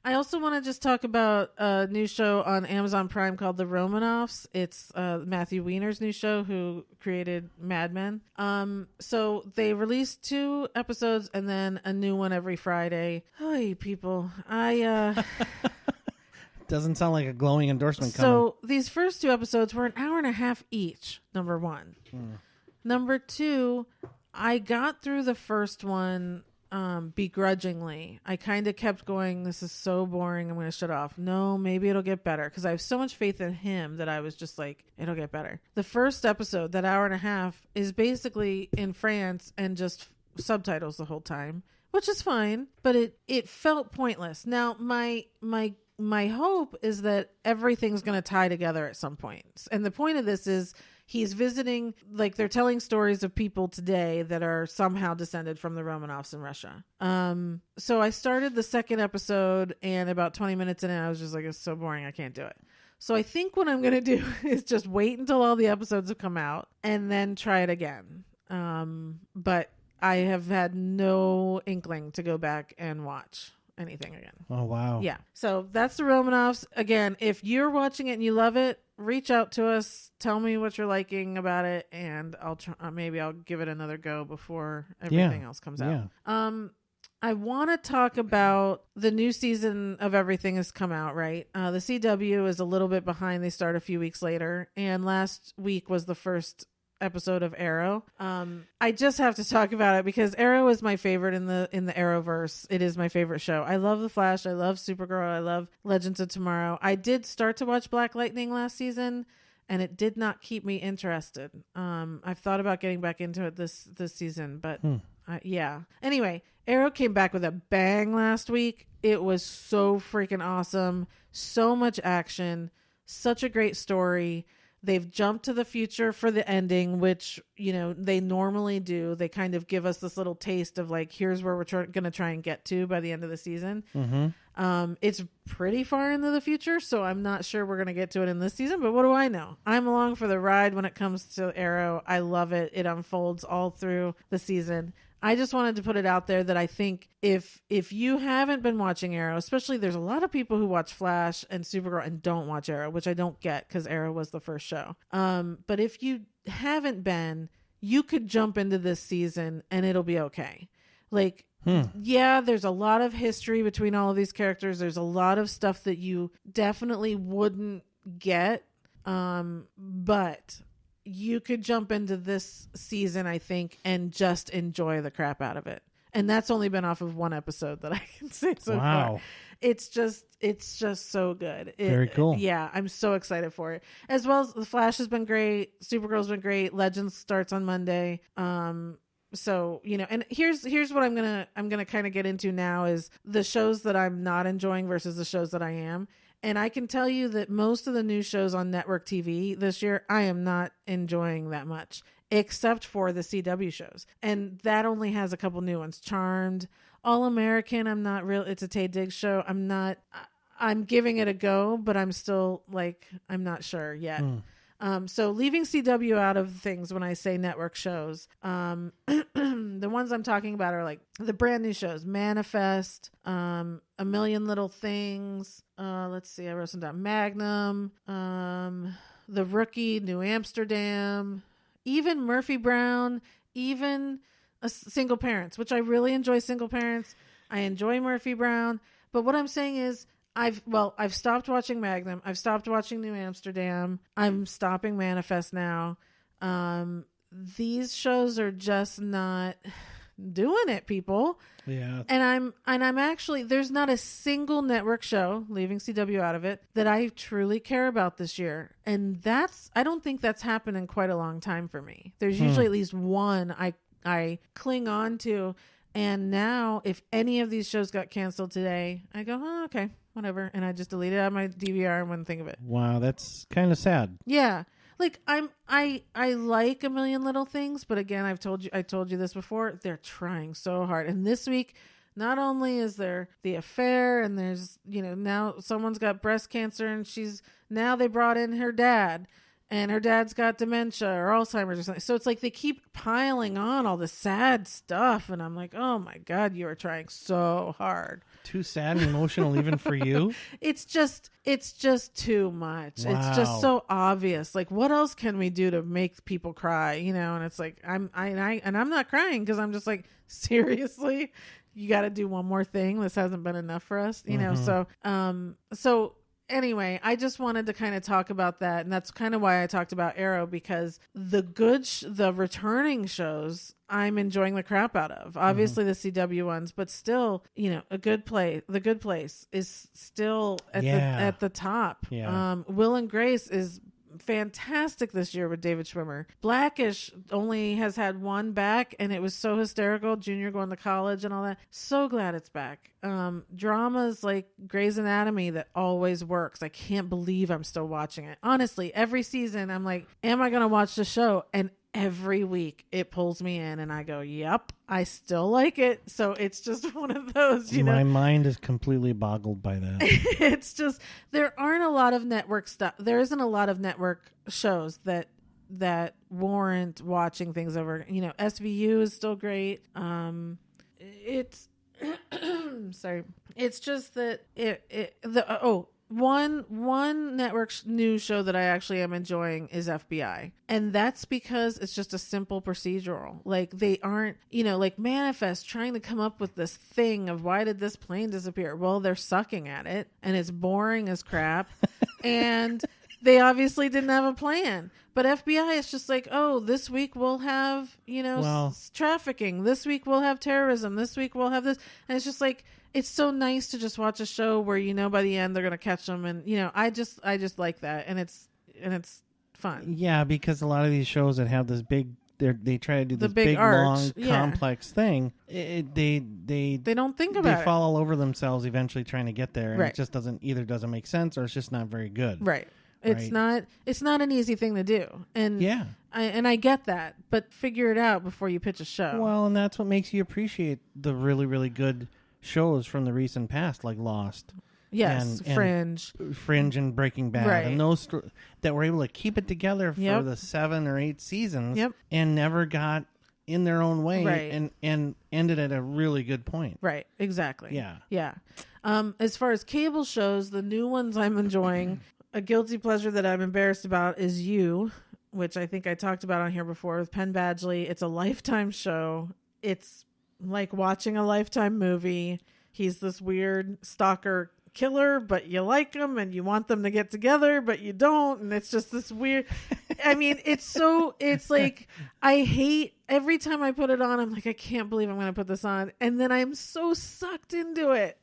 I also want to just talk about a new show on Amazon Prime called The Romanoffs. It's Matthew Weiner's new show, who created Mad Men. So they released 2 episodes and then a new one every Friday. Hi, people.
Doesn't sound like a glowing endorsement coming.
So these first 2 episodes were an hour and a half each, number 1. Number 2, I got through the first one begrudgingly. I kind of kept going, this is so boring, I'm going to shut off. No, maybe it'll get better, because I have so much faith in him that I was just like, it'll get better. The first episode, that hour and a half, is basically in France and just subtitles the whole time, which is fine, but it felt pointless. Now, my hope is that everything's going to tie together at some point. And the point of this is he's visiting, like they're telling stories of people today that are somehow descended from the Romanovs in Russia. So I started the second episode, and about 20 minutes in, I was just like, it's so boring, I can't do it. So I think what I'm going to do is just wait until all the episodes have come out and then try it again. But I have had no inkling to go back and watch anything again.
Oh, wow.
Yeah. So that's the Romanovs. Again, if you're watching it and you love it, reach out to us. Tell me what you're liking about it, and I'll try, maybe I'll give it another go before everything else comes out. I want to talk about the new season of everything has come out, right? The CW is a little bit behind. They start a few weeks later, and last week was the first episode of Arrow. I just have to talk about it because Arrow is my favorite in the Arrowverse. It is my favorite show. I love The Flash. I love Supergirl. I love Legends of Tomorrow. I did start to watch Black Lightning last season, and it did not keep me interested. I've thought about getting back into it this season, but yeah. Anyway, Arrow came back with a bang last week. It was so freaking awesome. So much action. Such a great story. They've jumped to the future for the ending, which, you know, they normally do. They kind of give us this little taste of like, here's where we're going to try and get to by the end of the season. Mm-hmm. It's pretty far into the future, so I'm not sure we're going to get to it in this season, but what do I know? I'm along for the ride when it comes to Arrow. I love it. It unfolds all through the season. I just wanted to put it out there that I think if you haven't been watching Arrow, especially there's a lot of people who watch Flash and Supergirl and don't watch Arrow, which I don't get because Arrow was the first show. But if you haven't been, you could jump into this season and it'll be okay. Like, yeah, there's a lot of history between all of these characters. There's a lot of stuff that you definitely wouldn't get. But you could jump into this season, I think, and just enjoy the crap out of it. And that's only been off of one episode that I can say so far. It's just so good.
Very cool.
Yeah, I'm so excited for it. As well as The Flash has been great. Supergirl's been great. Legends starts on Monday. So, you know, and here's what I'm gonna kind of get into now is the shows that I'm not enjoying versus the shows that I am. And I can tell you that most of the new shows on network TV this year, I am not enjoying that much, except for the CW shows. And that only has a couple new ones. Charmed, All American, I'm not real. It's a Taye Diggs show. I'm giving it a go, but I'm still like, I'm not sure yet. So leaving CW out of things when I say network shows, the ones I'm talking about are like the brand new shows, Manifest, A Million Little Things. Let's see, I wrote some down. Magnum, The Rookie, New Amsterdam, even Murphy Brown, even Single Parents, which I really enjoy. Single Parents, I enjoy Murphy Brown. But what I'm saying is, I've stopped watching Magnum. I've stopped watching New Amsterdam. I'm stopping Manifest now. These shows are just not doing it, people.
Yeah.
And I'm actually, there's not a single network show, leaving CW out of it, that I truly care about this year. And I don't think that's happened in quite a long time for me. There's usually at least one I cling on to. And now, if any of these shows got canceled today, I go, oh, okay, whatever. And I just delete it out of my DVR and wouldn't think of it.
Wow, that's kind of sad.
Yeah. Like I like A Million Little Things, but again, I told you this before, they're trying so hard. And this week, not only is there the affair and there's, you know, now someone's got breast cancer and now they brought in her dad. And her dad's got dementia or Alzheimer's or something. So it's like they keep piling on all the sad stuff. And I'm like, oh my God, you are trying so hard.
Too sad and emotional even for you?
It's just too much.
Wow.
It's just so obvious. Like, what else can we do to make people cry? You know, and it's like, I'm not crying because I'm just like, seriously, you got to do one more thing. This hasn't been enough for us, you know? So anyway, I just wanted to kind of talk about that. And that's kind of why I talked about Arrow, because the returning shows, I'm enjoying the crap out of. Obviously the CW ones, but still, you know, The Good Place is still at the top.
Yeah.
Will and Grace is fantastic this year with David Schwimmer. Blackish only has had one back, and it was so hysterical. Junior going to college and all that. So glad it's back. Dramas like Grey's Anatomy that always works. I can't believe I'm still watching it. Honestly, every season I'm like, am I going to watch the show? And every week it pulls me in and I go, yep, I still like it. So it's just one of those, you know.
My mind is completely boggled by that.
It's just, there aren't a lot of network stuff. There isn't a lot of network shows that warrant watching things over. You know, SVU is still great. It's sorry. It's just that one network news show that I actually am enjoying is FBI. And that's because it's just a simple procedural. Like they aren't, you know, like Manifest trying to come up with this thing of why did this plane disappear? Well, they're sucking at it and it's boring as crap. And they obviously didn't have a plan. But FBI is just like, oh, this week we'll have, you know, trafficking. This week we'll have terrorism. This week we'll have this. And it's just like, it's so nice to just watch a show where, you know, by the end they're going to catch them. And, you know, I just like that. And it's fun.
Yeah, because a lot of these shows that have this big, they try to do this big long, complex thing. They
don't think about it.
They fall all over themselves eventually trying to get there. And it just doesn't make sense or it's just not very good.
Right. It's not an easy thing to do. And I get that, but figure it out before you pitch a show.
Well, and that's what makes you appreciate the really, really good shows from the recent past, like Lost.
Yes,
Fringe and Breaking Bad.
Right.
And those that were able to keep it together for the 7 or 8 seasons and never got in their own way and ended at a really good point.
Right, exactly.
Yeah.
As far as cable shows, the new ones I'm enjoying... A guilty pleasure that I'm embarrassed about is You, which I think I talked about on here before with Penn Badgley. It's a Lifetime show. It's like watching a Lifetime movie. He's this weird stalker killer, but you like him and you want them to get together, but you don't. And it's just this weird, I mean, it's like, I hate every time I put it on. I'm like, I can't believe I'm going to put this on. And then I'm so sucked into it.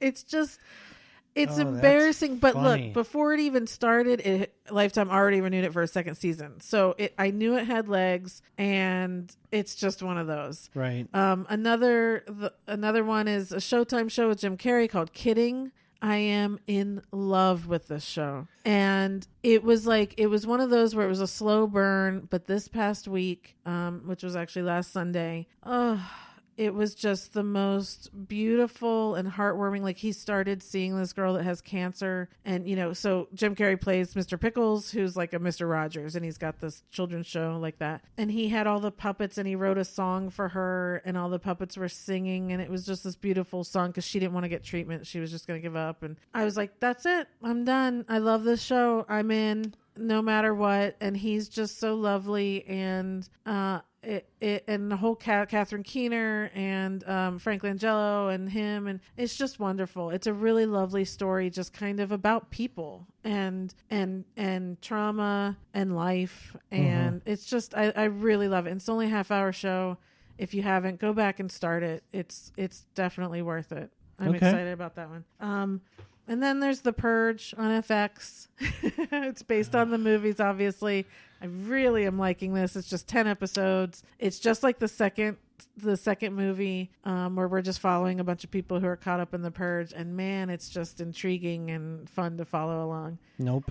It's embarrassing, but look, before it even started, Lifetime already renewed it for a second season. So I knew it had legs, and it's just one of those.
Right.
Another one is a Showtime show with Jim Carrey called Kidding. I am in love with this show. And it was one of those where it was a slow burn, but this past week, which was actually last Sunday, it was just the most beautiful and heartwarming. Like he started seeing this girl that has cancer, and you know, so Jim Carrey plays Mr. Pickles, who's like a Mr. Rogers, and he's got this children's show like that. And he had all the puppets, and he wrote a song for her, and all the puppets were singing, and it was just this beautiful song because she didn't want to get treatment; she was just going to give up. And I was like, "That's it, I'm done. I love this show. I'm in." No matter what. And he's just so lovely, and and the whole Catherine Keener and Frank Langella and him, and it's just wonderful. It's a really lovely story, just kind of about people and trauma and life, and it's just I really love it. And it's only a half-hour show. If you haven't, go back and start it. It's definitely worth it. I'm excited about that one. And then there's The Purge on FX. It's based on the movies, obviously. I really am liking this. It's just 10 episodes. It's just like the second movie, where we're just following a bunch of people who are caught up in the Purge. And man, it's just intriguing and fun to follow along.
Nope.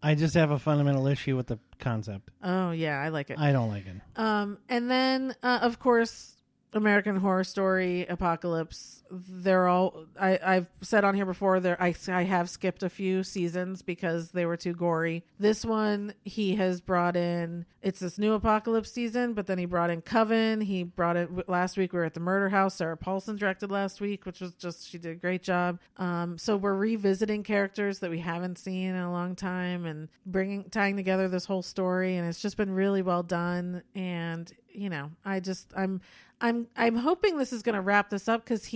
I just have a fundamental issue with the concept.
Oh, yeah, I like it.
I don't like it.
And then, of course, American Horror Story, Apocalypse. They're all, I've said on here before, I have skipped a few seasons because they were too gory. This one, he has brought in, it's this new Apocalypse season, but then he brought in Coven. He brought it last week. We were at the Murder House. Sarah Paulson directed last week, which was just, she did a great job. So we're revisiting characters that we haven't seen in a long time and tying together this whole story. And it's just been really well done. And, you know, I'm hoping this is going to wrap this up because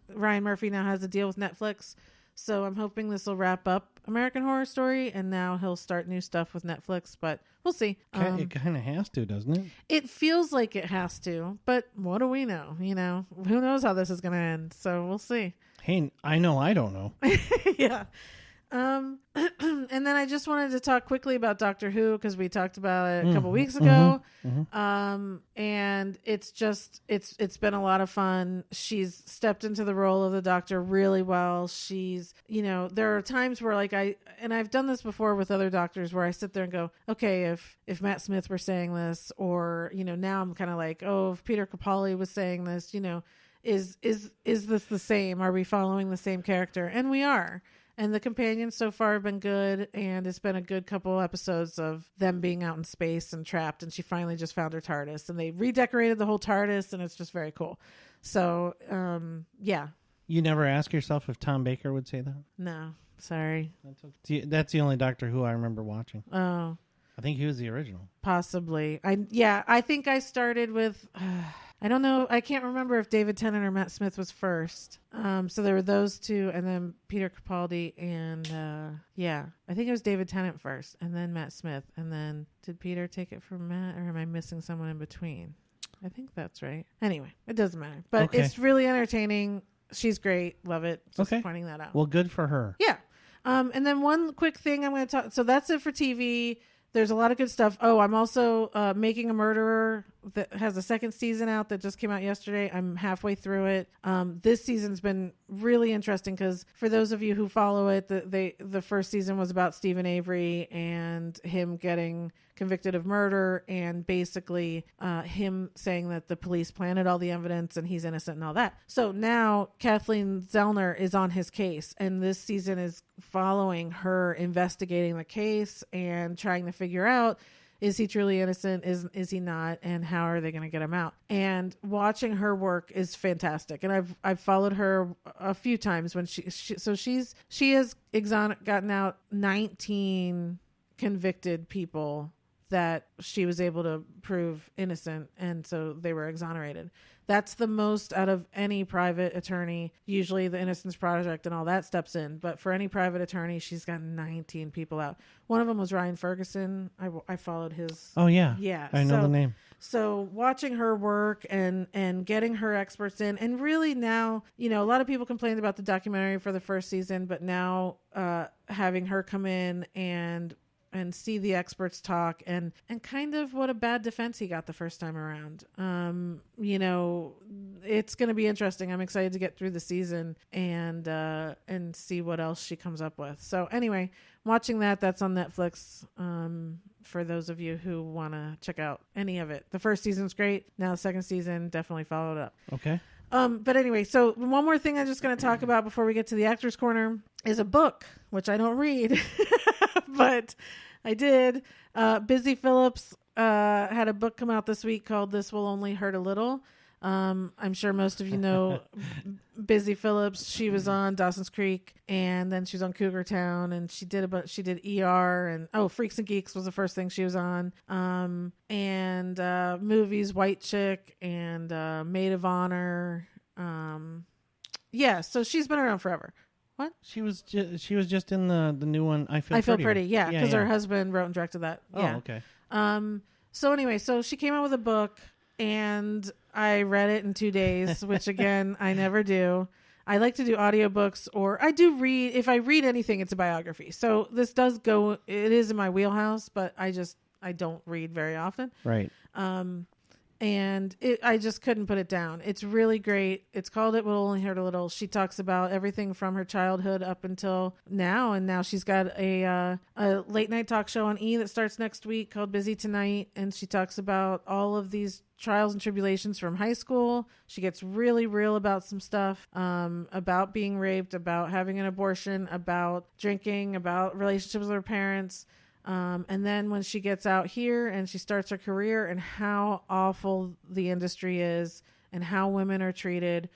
Ryan Murphy now has a deal with Netflix. So I'm hoping this will wrap up American Horror Story, and now he'll start new stuff with Netflix, but we'll see.
It kind of has to, doesn't it?
It feels like it has to, but what do we know? You know, who knows how this is going to end? So we'll see.
Hey, I know I don't know.
Yeah. And then I just wanted to talk quickly about Doctor Who because we talked about it a couple weeks ago. And it's been a lot of fun. She's stepped into the role of the Doctor really well. She's, there are times where I've done this before with other doctors where I sit there and go, okay, if Matt Smith were saying this, or, now I'm kind of like, oh, if Peter Capaldi was saying this, is this the same? Are we following the same character? And we are. And the companions so far have been good, and it's been a good couple episodes of them being out in space and trapped, and she finally just found her TARDIS, and they redecorated the whole TARDIS, and it's just very cool. So, yeah.
You never ask yourself if Tom Baker would say that?
No, sorry.
That's the only Doctor Who I remember watching.
Oh.
I think he was the original.
Possibly. I think I started with... I don't know. I can't remember if David Tennant or Matt Smith was first. So there were those two, and then Peter Capaldi, and I think it was David Tennant first, and then Matt Smith, and then did Peter take it from Matt, or am I missing someone in between? I think that's right. Anyway, it doesn't matter, but It's really entertaining. She's great. Love it. Just pointing that out.
Well, good for her.
Yeah. And then one quick thing I'm going to talk. So that's it for TV. There's a lot of good stuff. Oh, I'm also Making a Murderer that has a second season out that just came out yesterday. I'm halfway through it. This season's been really interesting because for those of you who follow it, the first season was about Stephen Avery and him getting convicted of murder, and basically him saying that the police planted all the evidence and he's innocent and all that. So now Kathleen Zellner is on his case, and this season is following her investigating the case and trying to figure out, is he truly innocent? Is he not? And how are they going to get him out? And watching her work is fantastic. And I've followed her a few times when she has gotten out 19 convicted people that she was able to prove innocent, and so they were exonerated. That's the most out of any private attorney. Usually the Innocence Project and all that steps in, but for any private attorney, she's got 19 people out. One of them was Ryan Ferguson. I followed his.
Oh yeah.
Yeah.
I know the name.
So watching her work and getting her experts in, and really now, a lot of people complained about the documentary for the first season, but now having her come in and see the experts talk and kind of what a bad defense he got the first time around. It's going to be interesting. I'm excited to get through the season and see what else she comes up with. So anyway, watching that's on Netflix. For those of you who want to check out any of it. The first season's great. Now the second season, definitely follow it up.
Okay.
But anyway, so one more thing I'm just going to talk about before we get to the Actors Corner is a book, which I don't read, but I did. Busy Phillips had a book come out this week called This Will Only Hurt a Little. I'm sure most of you know Busy Phillips. She was on Dawson's Creek, and then she was on Cougar Town, and she did ER, and Freaks and Geeks was the first thing she was on. And movies, White Chick and Maid of Honor. So she's been around forever. What?
She was just in the new one. I Feel
Pretty. Yeah, because her husband wrote and directed that. Yeah.
Oh, okay.
So anyway, she came out with a book, and I read it in 2 days, which again I never do. I like to do audiobooks, or I do read. If I read anything, it's a biography. So this does go. It is in my wheelhouse, but I don't read very often.
Right.
And I just couldn't put it down. It's really great. It's called It Will Only Hurt a Little. She talks about everything from her childhood up until now. And now she's got a late night talk show on E! That starts next week called Busy Tonight. And she talks about all of these trials and tribulations from high school. She gets really real about some stuff, about being raped, about having an abortion, about drinking, about relationships with her parents. And then when she gets out here and she starts her career and how awful the industry is and how women are treated,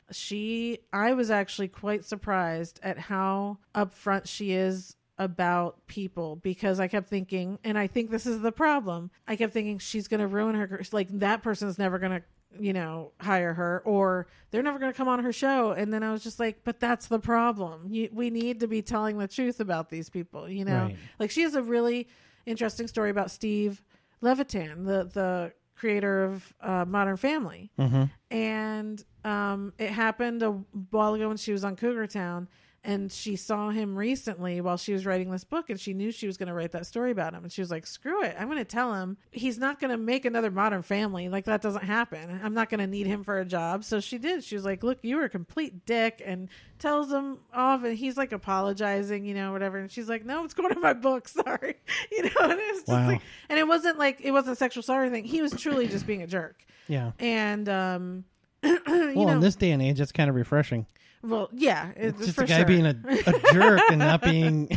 I was actually quite surprised at how upfront she is about people, because I kept thinking, and I think this is the problem, I kept thinking she's going to ruin her, like that person's never going to hire her, or they're never going to come on her show. And then I was just like, but that's the problem. We need to be telling the truth about these people, right. Like she has a really interesting story about Steve Levitan, the creator of Modern Family. Mm-hmm. And it happened a while ago when she was on Cougar Town. And she saw him recently while she was writing this book, and she knew she was going to write that story about him. And she was like, screw it. I'm going to tell him he's not going to make another Modern Family. Like, that doesn't happen. I'm not going to need him for a job. So she did. She was like, look, you were a complete dick, and tells him off, and he's like apologizing, you know, whatever. And she's like, no, it's going to my book. Sorry. You know, and it was just like, and it wasn't a sexual sorry thing. He was truly just being a jerk.
Yeah.
And,
in this day and age, it's kind of refreshing.
Well, yeah, it's
just
for
a guy
sure.
being a jerk and not being,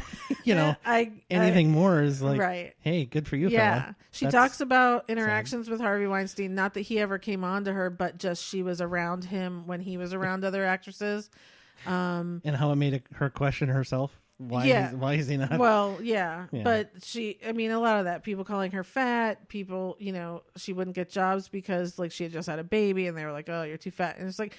anything more is like,
right.
Hey, good for you,
yeah.
fella.
She talks about interactions with Harvey Weinstein. Not that he ever came on to her, but just she was around him when he was around other actresses.
And how it made her question herself. Why is he not?
Well, yeah. But a lot of that, people calling her fat, people, she wouldn't get jobs because like she had just had a baby and they were like, oh, you're too fat. And it's like,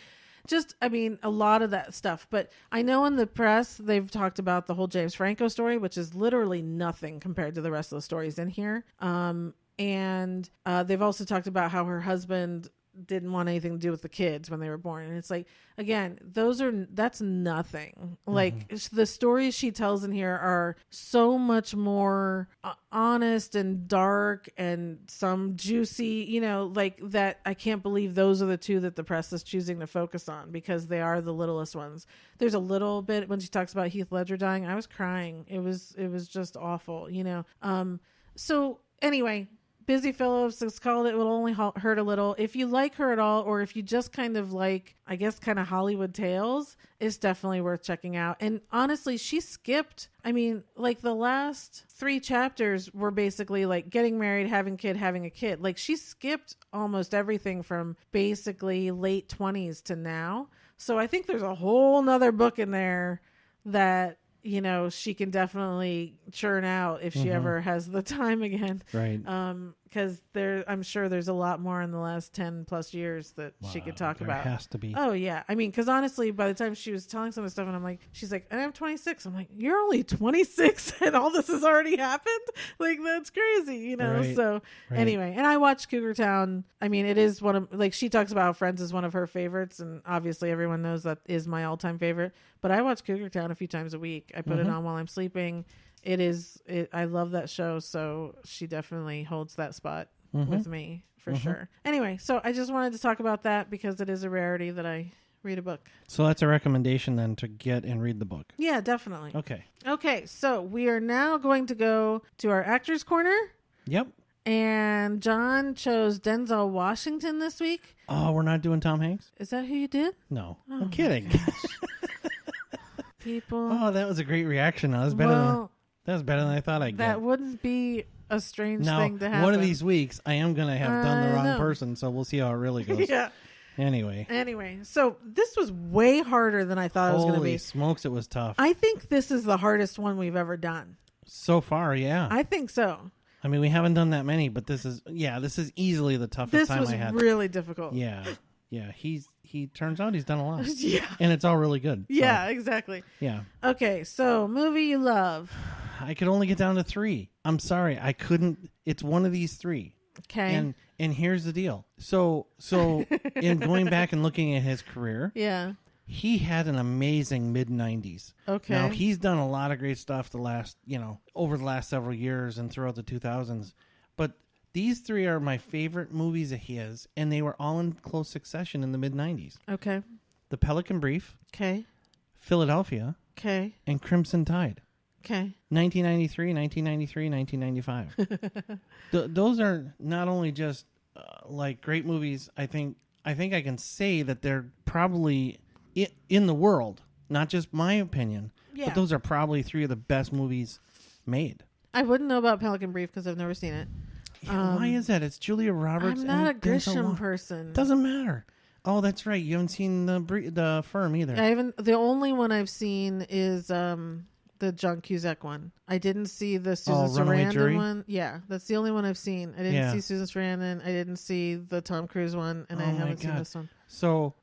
a lot of that stuff. But I know in the press, they've talked about the whole James Franco story, which is literally nothing compared to the rest of the stories in here. And they've also talked about how her husband didn't want anything to do with the kids when they were born. And it's like, again, that's nothing. Like the stories she tells in here are so much more honest and dark and some juicy, like that. I can't believe those are the two that the press is choosing to focus on because they are the littlest ones. There's a little bit when she talks about Heath Ledger dying, I was crying. It was just awful, So anyway, Busy Phillips has called It Will Only Hurt a Little. If you like her at all, or if you just kind of like, I guess, kind of Hollywood tales, it's definitely worth checking out. And honestly, she skipped, like the last 3 chapters were basically like getting married, having a kid. Like she skipped almost everything from basically late 20s to now. So I think there's a whole nother book in there that she can definitely churn out if she ever has the time again.
Right.
Because I'm sure there's a lot more in the last 10 plus years that she could talk about.
There has to be.
Oh yeah. Because honestly, by the time she was telling some of the stuff and I'm like, she's like, and I'm 26. I'm like, you're only 26 and all this has already happened. Like, that's crazy,
Right.
So anyway, and I watched Cougar Town. It is one of, like, she talks about how Friends is one of her favorites. And obviously everyone knows that is my all time favorite, but I watch Cougar Town a few times a week. I put it on while I'm sleeping. I love that show, so she definitely holds that spot with me for sure. Anyway, so I just wanted to talk about that because it is a rarity that I read a book.
So that's a recommendation then to get and read the book.
Yeah, definitely.
Okay,
so we are now going to go to our Actors Corner.
Yep.
And John chose Denzel Washington this week.
Oh, we're not doing Tom Hanks?
Is that who you did?
No, I'm kidding.
People.
Oh, that was a great reaction. That was better than I thought I'd get.
That wouldn't be a strange thing to happen.
One of these weeks, I am going to have done the wrong person, so we'll see how it really goes.
Yeah.
Anyway,
so this was way harder than I thought it was going to be.
Holy smokes, it was tough.
I think this is the hardest one we've ever done.
So far, yeah.
I think so.
We haven't done that many, but this is easily the toughest time I had.
This was really difficult.
Yeah. He turns out he's done a lot.
Yeah.
And it's all really good.
Yeah, exactly.
Yeah.
Okay, so movie you love.
I could only get down to 3. I'm sorry. I couldn't. It's one of these 3.
Okay.
And here's the deal. So in going back and looking at his career,
yeah,
he had an amazing mid-90s.
Okay.
Now, he's done a lot of great stuff over the last several years and throughout the 2000s. But these 3 are my favorite movies of his, and they were all in close succession in the mid-90s.
Okay.
The Pelican Brief.
Okay.
Philadelphia.
Okay.
And Crimson Tide.
Okay.
1993, 1993, 1995. Those are not only just like great movies. I think I can say that they're probably in the world, not just my opinion. Yeah. But those are probably 3 of the best movies made.
I wouldn't know about Pelican Brief because I've never seen it.
Yeah, why is that? It's Julia Roberts.
I'm not a Grisham person.
Doesn't matter. Oh, that's right. You haven't seen the Firm either.
I haven't. The only one I've seen is the John Cusack one. I didn't see the Susan Sarandon one. Yeah, that's the only one I've seen. I didn't see Susan Sarandon. I didn't see the Tom Cruise one, and I haven't seen this one.
So,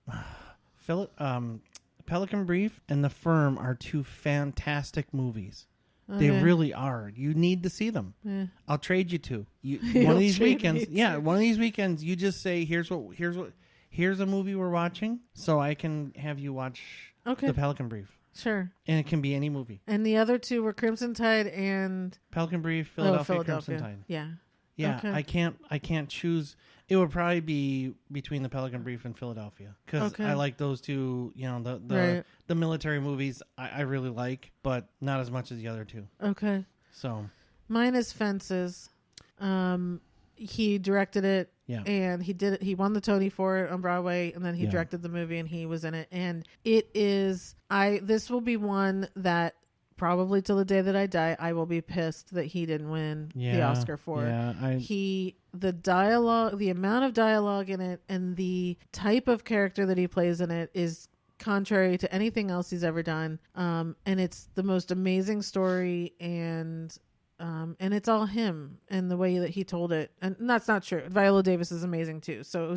Pelican Brief and The Firm are 2 fantastic movies. Okay. They really are. You need to see them. Yeah. I'll trade you 2. One of these weekends. Yeah, one of these weekends. You just say, here's a movie we're watching, so I can have you watch the Pelican Brief.
Sure.
And it can be any movie.
And the other two were Crimson Tide and
Pelican Brief, Philadelphia. Crimson Tide.
Yeah.
Yeah,
okay.
I can't choose. It would probably be between the Pelican Brief and Philadelphia because I like those two. You know, the military movies I really like, but not as much as the other two.
Okay.
So
mine is Fences. He directed it.
Yeah.
And he did it. He won the Tony for it on Broadway, and then he directed the movie, and he was in it. And it is. This will be one that. Probably till the day that I die, I will be pissed that he didn't win the Oscar for it. The dialogue, the amount of dialogue in it, and the type of character that he plays in it is contrary to anything else he's ever done. And it's the most amazing story, and it's all him and the way that he told it. And that's not true. Viola Davis is amazing too. So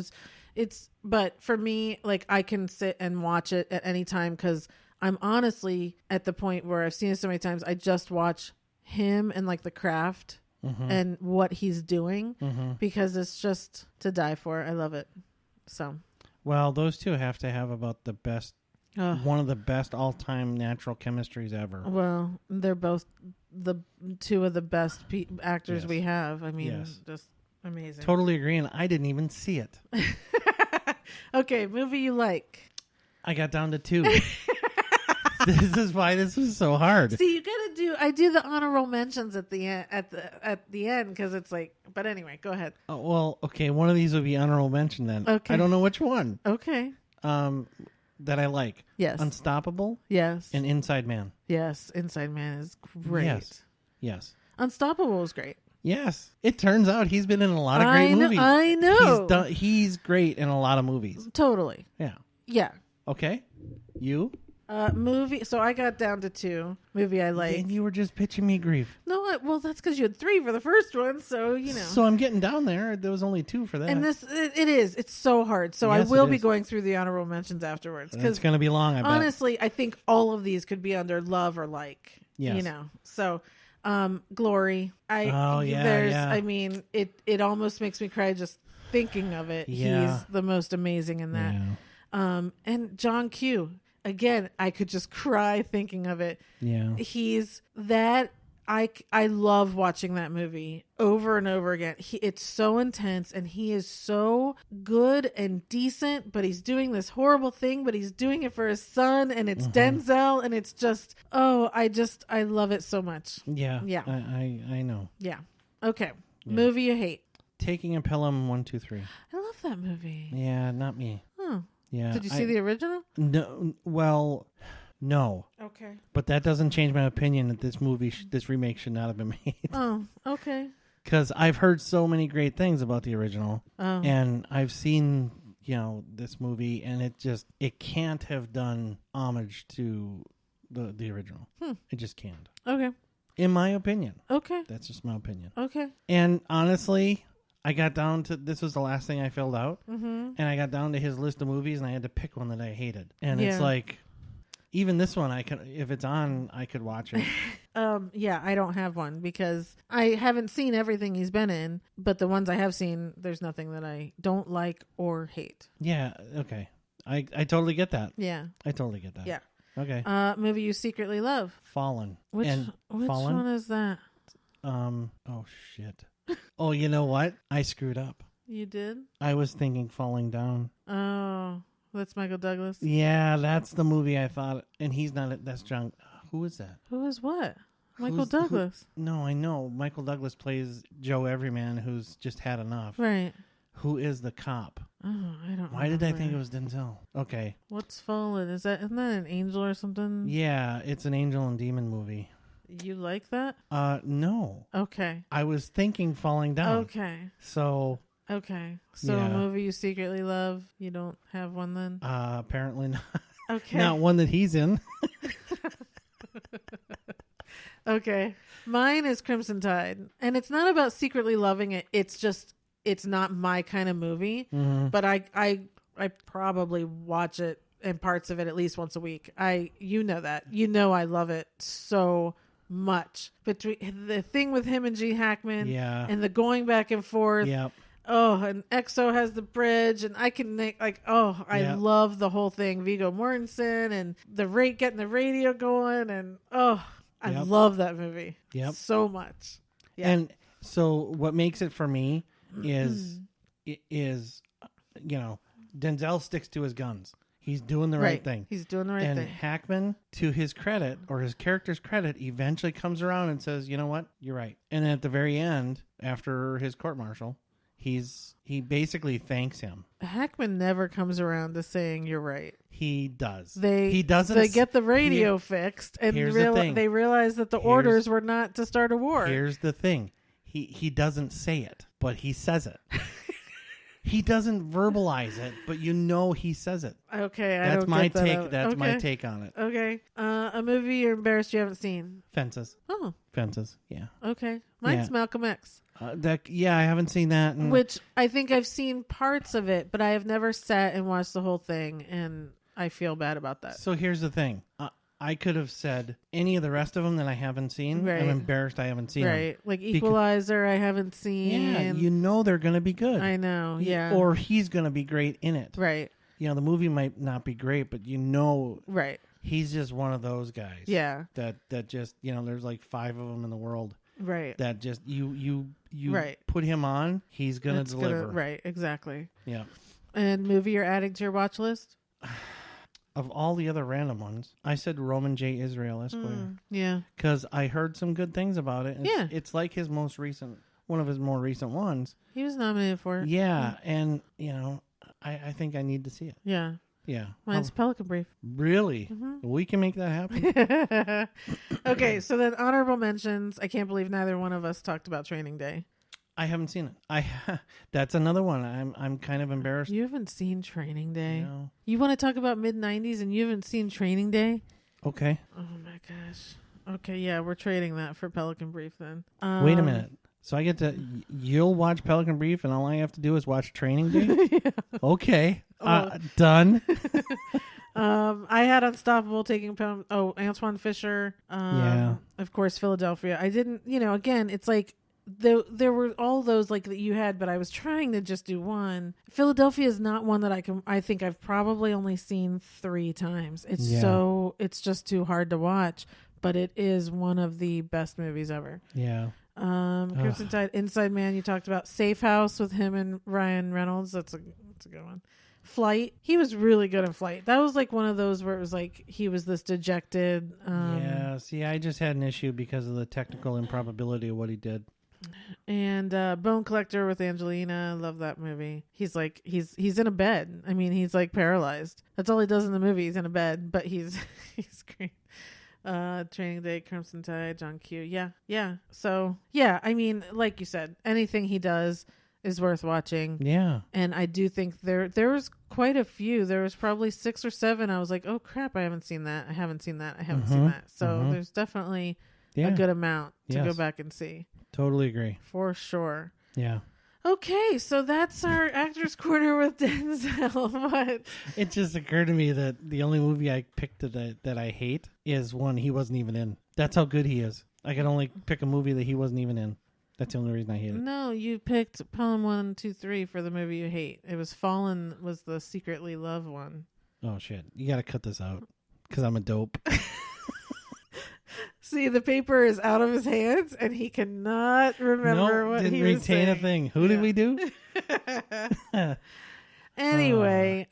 but for me, like I can sit and watch it at any time because I'm honestly at the point where I've seen it so many times. I just watch him and like the craft and what he's doing because it's just to die for. I love it. So,
well, those two have to have about the best, one of the best all-time natural chemistries ever.
Well, they're both the two of the best actors we have. I mean, just amazing.
Totally agree, and I didn't even see it.
Okay, movie you like?
I got down to 2. This is why this was so hard.
See, you gotta do. I do the honorable mentions at the end. At the end, because it's like. But anyway, go ahead.
Oh, well, okay. One of these would be honorable mention then.
Okay.
I don't know which one.
Okay.
That I like.
Yes.
Unstoppable.
Yes.
And Inside Man.
Yes. Inside Man is great.
Yes.
Unstoppable was great.
Yes. It turns out he's been in a lot of great movies.
I know.
He's great in a lot of movies.
Totally.
Yeah.
Yeah.
Okay. You?
Movie. So I got down to 2. Movie I like.
And you were just pitching me grief.
No, well, that's because you had 3 for the first one. So you know.
So I'm getting down there. There was only 2 for that.
And it is. It's so hard. So yes, I will be going through the honorable mentions afterwards because
it's going to be long. I bet.
Honestly, I think all of these could be under love or like.
Yes.
You know. So, Glory.
Yeah.
I mean, it almost makes me cry just thinking of it.
Yeah.
He's the most amazing in that. Yeah. And John Q. Again, I could just cry thinking of it.
Yeah.
He's that. I love watching that movie over and over again. It's so intense and he is so good and decent, but he's doing this horrible thing, but he's doing it for his son and it's Denzel and it's just, I love it so much.
Yeah.
Yeah.
I know.
Yeah. Okay. Yeah. Movie you hate.
Taking a Pelham 1, 2, 3.
I love that movie.
Yeah, not me.
Oh.
Yeah.
Did you see the original?
No. Well, no.
Okay.
But that doesn't change my opinion that this movie, this remake should not have been made.
Oh, okay.
Because I've heard so many great things about the original. Oh. And I've seen, this movie, and it can't have done homage to the original. It just can't.
Okay.
In my opinion.
Okay.
That's just my opinion.
Okay.
And honestly, I got down to, this was the last thing I filled out, and I got down to his list of movies, and I had to pick one that I hated. And it's like, even this one, if it's on, I could watch it.
Yeah, I don't have one because I haven't seen everything he's been in, but the ones I have seen, there's nothing that I don't like or hate.
Yeah, okay. I totally get that.
Yeah.
I totally get that.
Yeah.
Okay.
Movie you secretly love?
Fallen.
Which
Fallen?
one is that?
Oh, shit. Oh, you know what? I screwed up.
You did?
I was thinking Falling Down.
Oh, that's Michael Douglas?
Yeah, that's the movie I thought. And he's not it. That's John. Who is that?
Who is what? Michael Douglas.
No, I know. Michael Douglas plays Joe Everyman, who's just had enough.
Right.
Who is the cop?
Oh, I don't know.
Why did I think it was Denzel? Okay.
What's Fallen? Isn't that an angel or something?
Yeah, it's an angel and demon movie.
You like that?
No.
Okay.
I was thinking Falling Down.
Okay.
So.
Okay. So a movie you secretly love, you don't have one then?
Apparently not.
Okay.
Not one that he's in.
Okay. Mine is Crimson Tide. And it's not about secretly loving it. It's just, it's not my kind of movie. Mm-hmm. But I probably watch it and parts of it at least once a week. You know that. You know I love it so much. Between the thing with him and Gene Hackman and the going back and forth.
Yep.
and EXO has the bridge, and I can I love the whole thing. Viggo Mortensen and getting the radio going, and I love that movie so much. Yeah.
And so what makes it for me is Denzel sticks to his guns. He's doing the right thing.
He's doing the right thing.
And Hackman, to his credit, or his character's credit, eventually comes around and says, you know what? You're right. And then at the very end, after his court-martial, he basically thanks him.
Hackman never comes around to saying you're right.
He does.
They get the radio fixed, and they realize that the orders were not to start a war.
Here's the thing. He doesn't say it, but he says it. He doesn't verbalize it, but he says it.
Okay,
that's my take. That's my take on it.
Okay, a movie you're embarrassed you haven't seen?
Fences.
Oh,
Fences. Yeah.
Okay, mine's Malcolm X.
I haven't seen that.
Which I think I've seen parts of it, but I have never sat and watched the whole thing, and I feel bad about that.
So here's the thing. I could have said any of the rest of them that I haven't seen. Right. I'm embarrassed I haven't seen them.
Right. Like Equalizer I haven't seen.
Yeah, they're going to be good.
I know, yeah.
Or he's going to be great in it.
Right.
The movie might not be great, but
right.
He's just one of those guys.
Yeah.
That just, there's like 5 of them in the world.
Right.
That just, you put him on, he's going to deliver.
Right, exactly.
Yeah.
And movie you're adding to your watch list?
Of all the other random ones, I said Roman J. Israel Esquire.
Yeah.
Because I heard some good things about it. It's like one of his more recent ones.
He was nominated for it.
Yeah. And, I think I need to see it.
Yeah.
Yeah.
Mine's Pelican Brief.
Really? Mm-hmm. We can make that happen.
Okay. So then honorable mentions. I can't believe neither one of us talked about Training Day.
I haven't seen it. That's another one. I'm kind of embarrassed.
You haven't seen Training Day?
No.
You want to talk about mid-90s and you haven't seen Training Day?
Okay.
Oh my gosh. Okay, yeah, we're trading that for Pelican Brief then.
Wait a minute. So you'll watch Pelican Brief and all I have to do is watch Training Day?
Yeah.
Okay. Done.
I had Unstoppable taking Antoine Fisher. Of course, Philadelphia. I didn't, again, it's like, there were all those like that you had, but I was trying to just do one. Philadelphia is not one that I think I've probably only seen 3 times. It's just too hard to watch, but it is one of the best movies ever.
Yeah.
Crimson Tide, Inside Man, you talked about. Safe House with him and Ryan Reynolds. That's a good one. Flight. He was really good in Flight. That was like one of those where it was like he was this dejected.
See, I just had an issue because of the technical improbability of what he did.
And Bone Collector with Angelina. Love that movie. He's like he's in a bed. I mean, he's like paralyzed. That's all he does in the movie. He's in a bed, but he's great. Training Day, Crimson Tide, John Q. Yeah. So yeah, I mean, like you said, anything he does is worth watching.
Yeah.
And I do think there was quite a few. There was probably 6 or 7. I was like, oh crap, I haven't seen that. I haven't seen that. So there's definitely a good amount to go back and see.
Totally agree.
For sure.
Yeah.
Okay, so that's our Actors Corner with Denzel. What?
It just occurred to me that the only movie I picked that I hate is one he wasn't even in. That's how good he is. I could only pick a movie that he wasn't even in. That's the only reason I hate it.
No, you picked Pelham 1, 2, 3 for the movie you hate. It was Fallen was the Secretly Love one.
Oh, shit. You got to cut this out because I'm a dope.
See, the paper is out of his hands, and he cannot remember what he was saying.
Didn't retain a thing. Who did we do?
Anyway,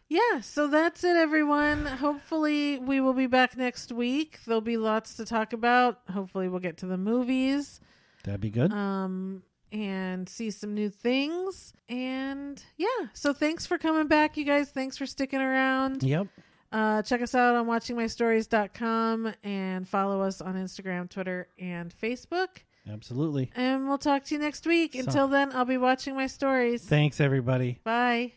yeah, so that's it, everyone. Hopefully, we will be back next week. There'll be lots to talk about. Hopefully, we'll get to the movies.
That'd be good.
And see some new things. And yeah, so thanks for coming back, you guys. Thanks for sticking around.
Yep.
Check us out on watchingmystories.com and follow us on Instagram, Twitter, and Facebook.
Absolutely.
And we'll talk to you next week. Until then, I'll be watching my stories.
Thanks, everybody.
Bye.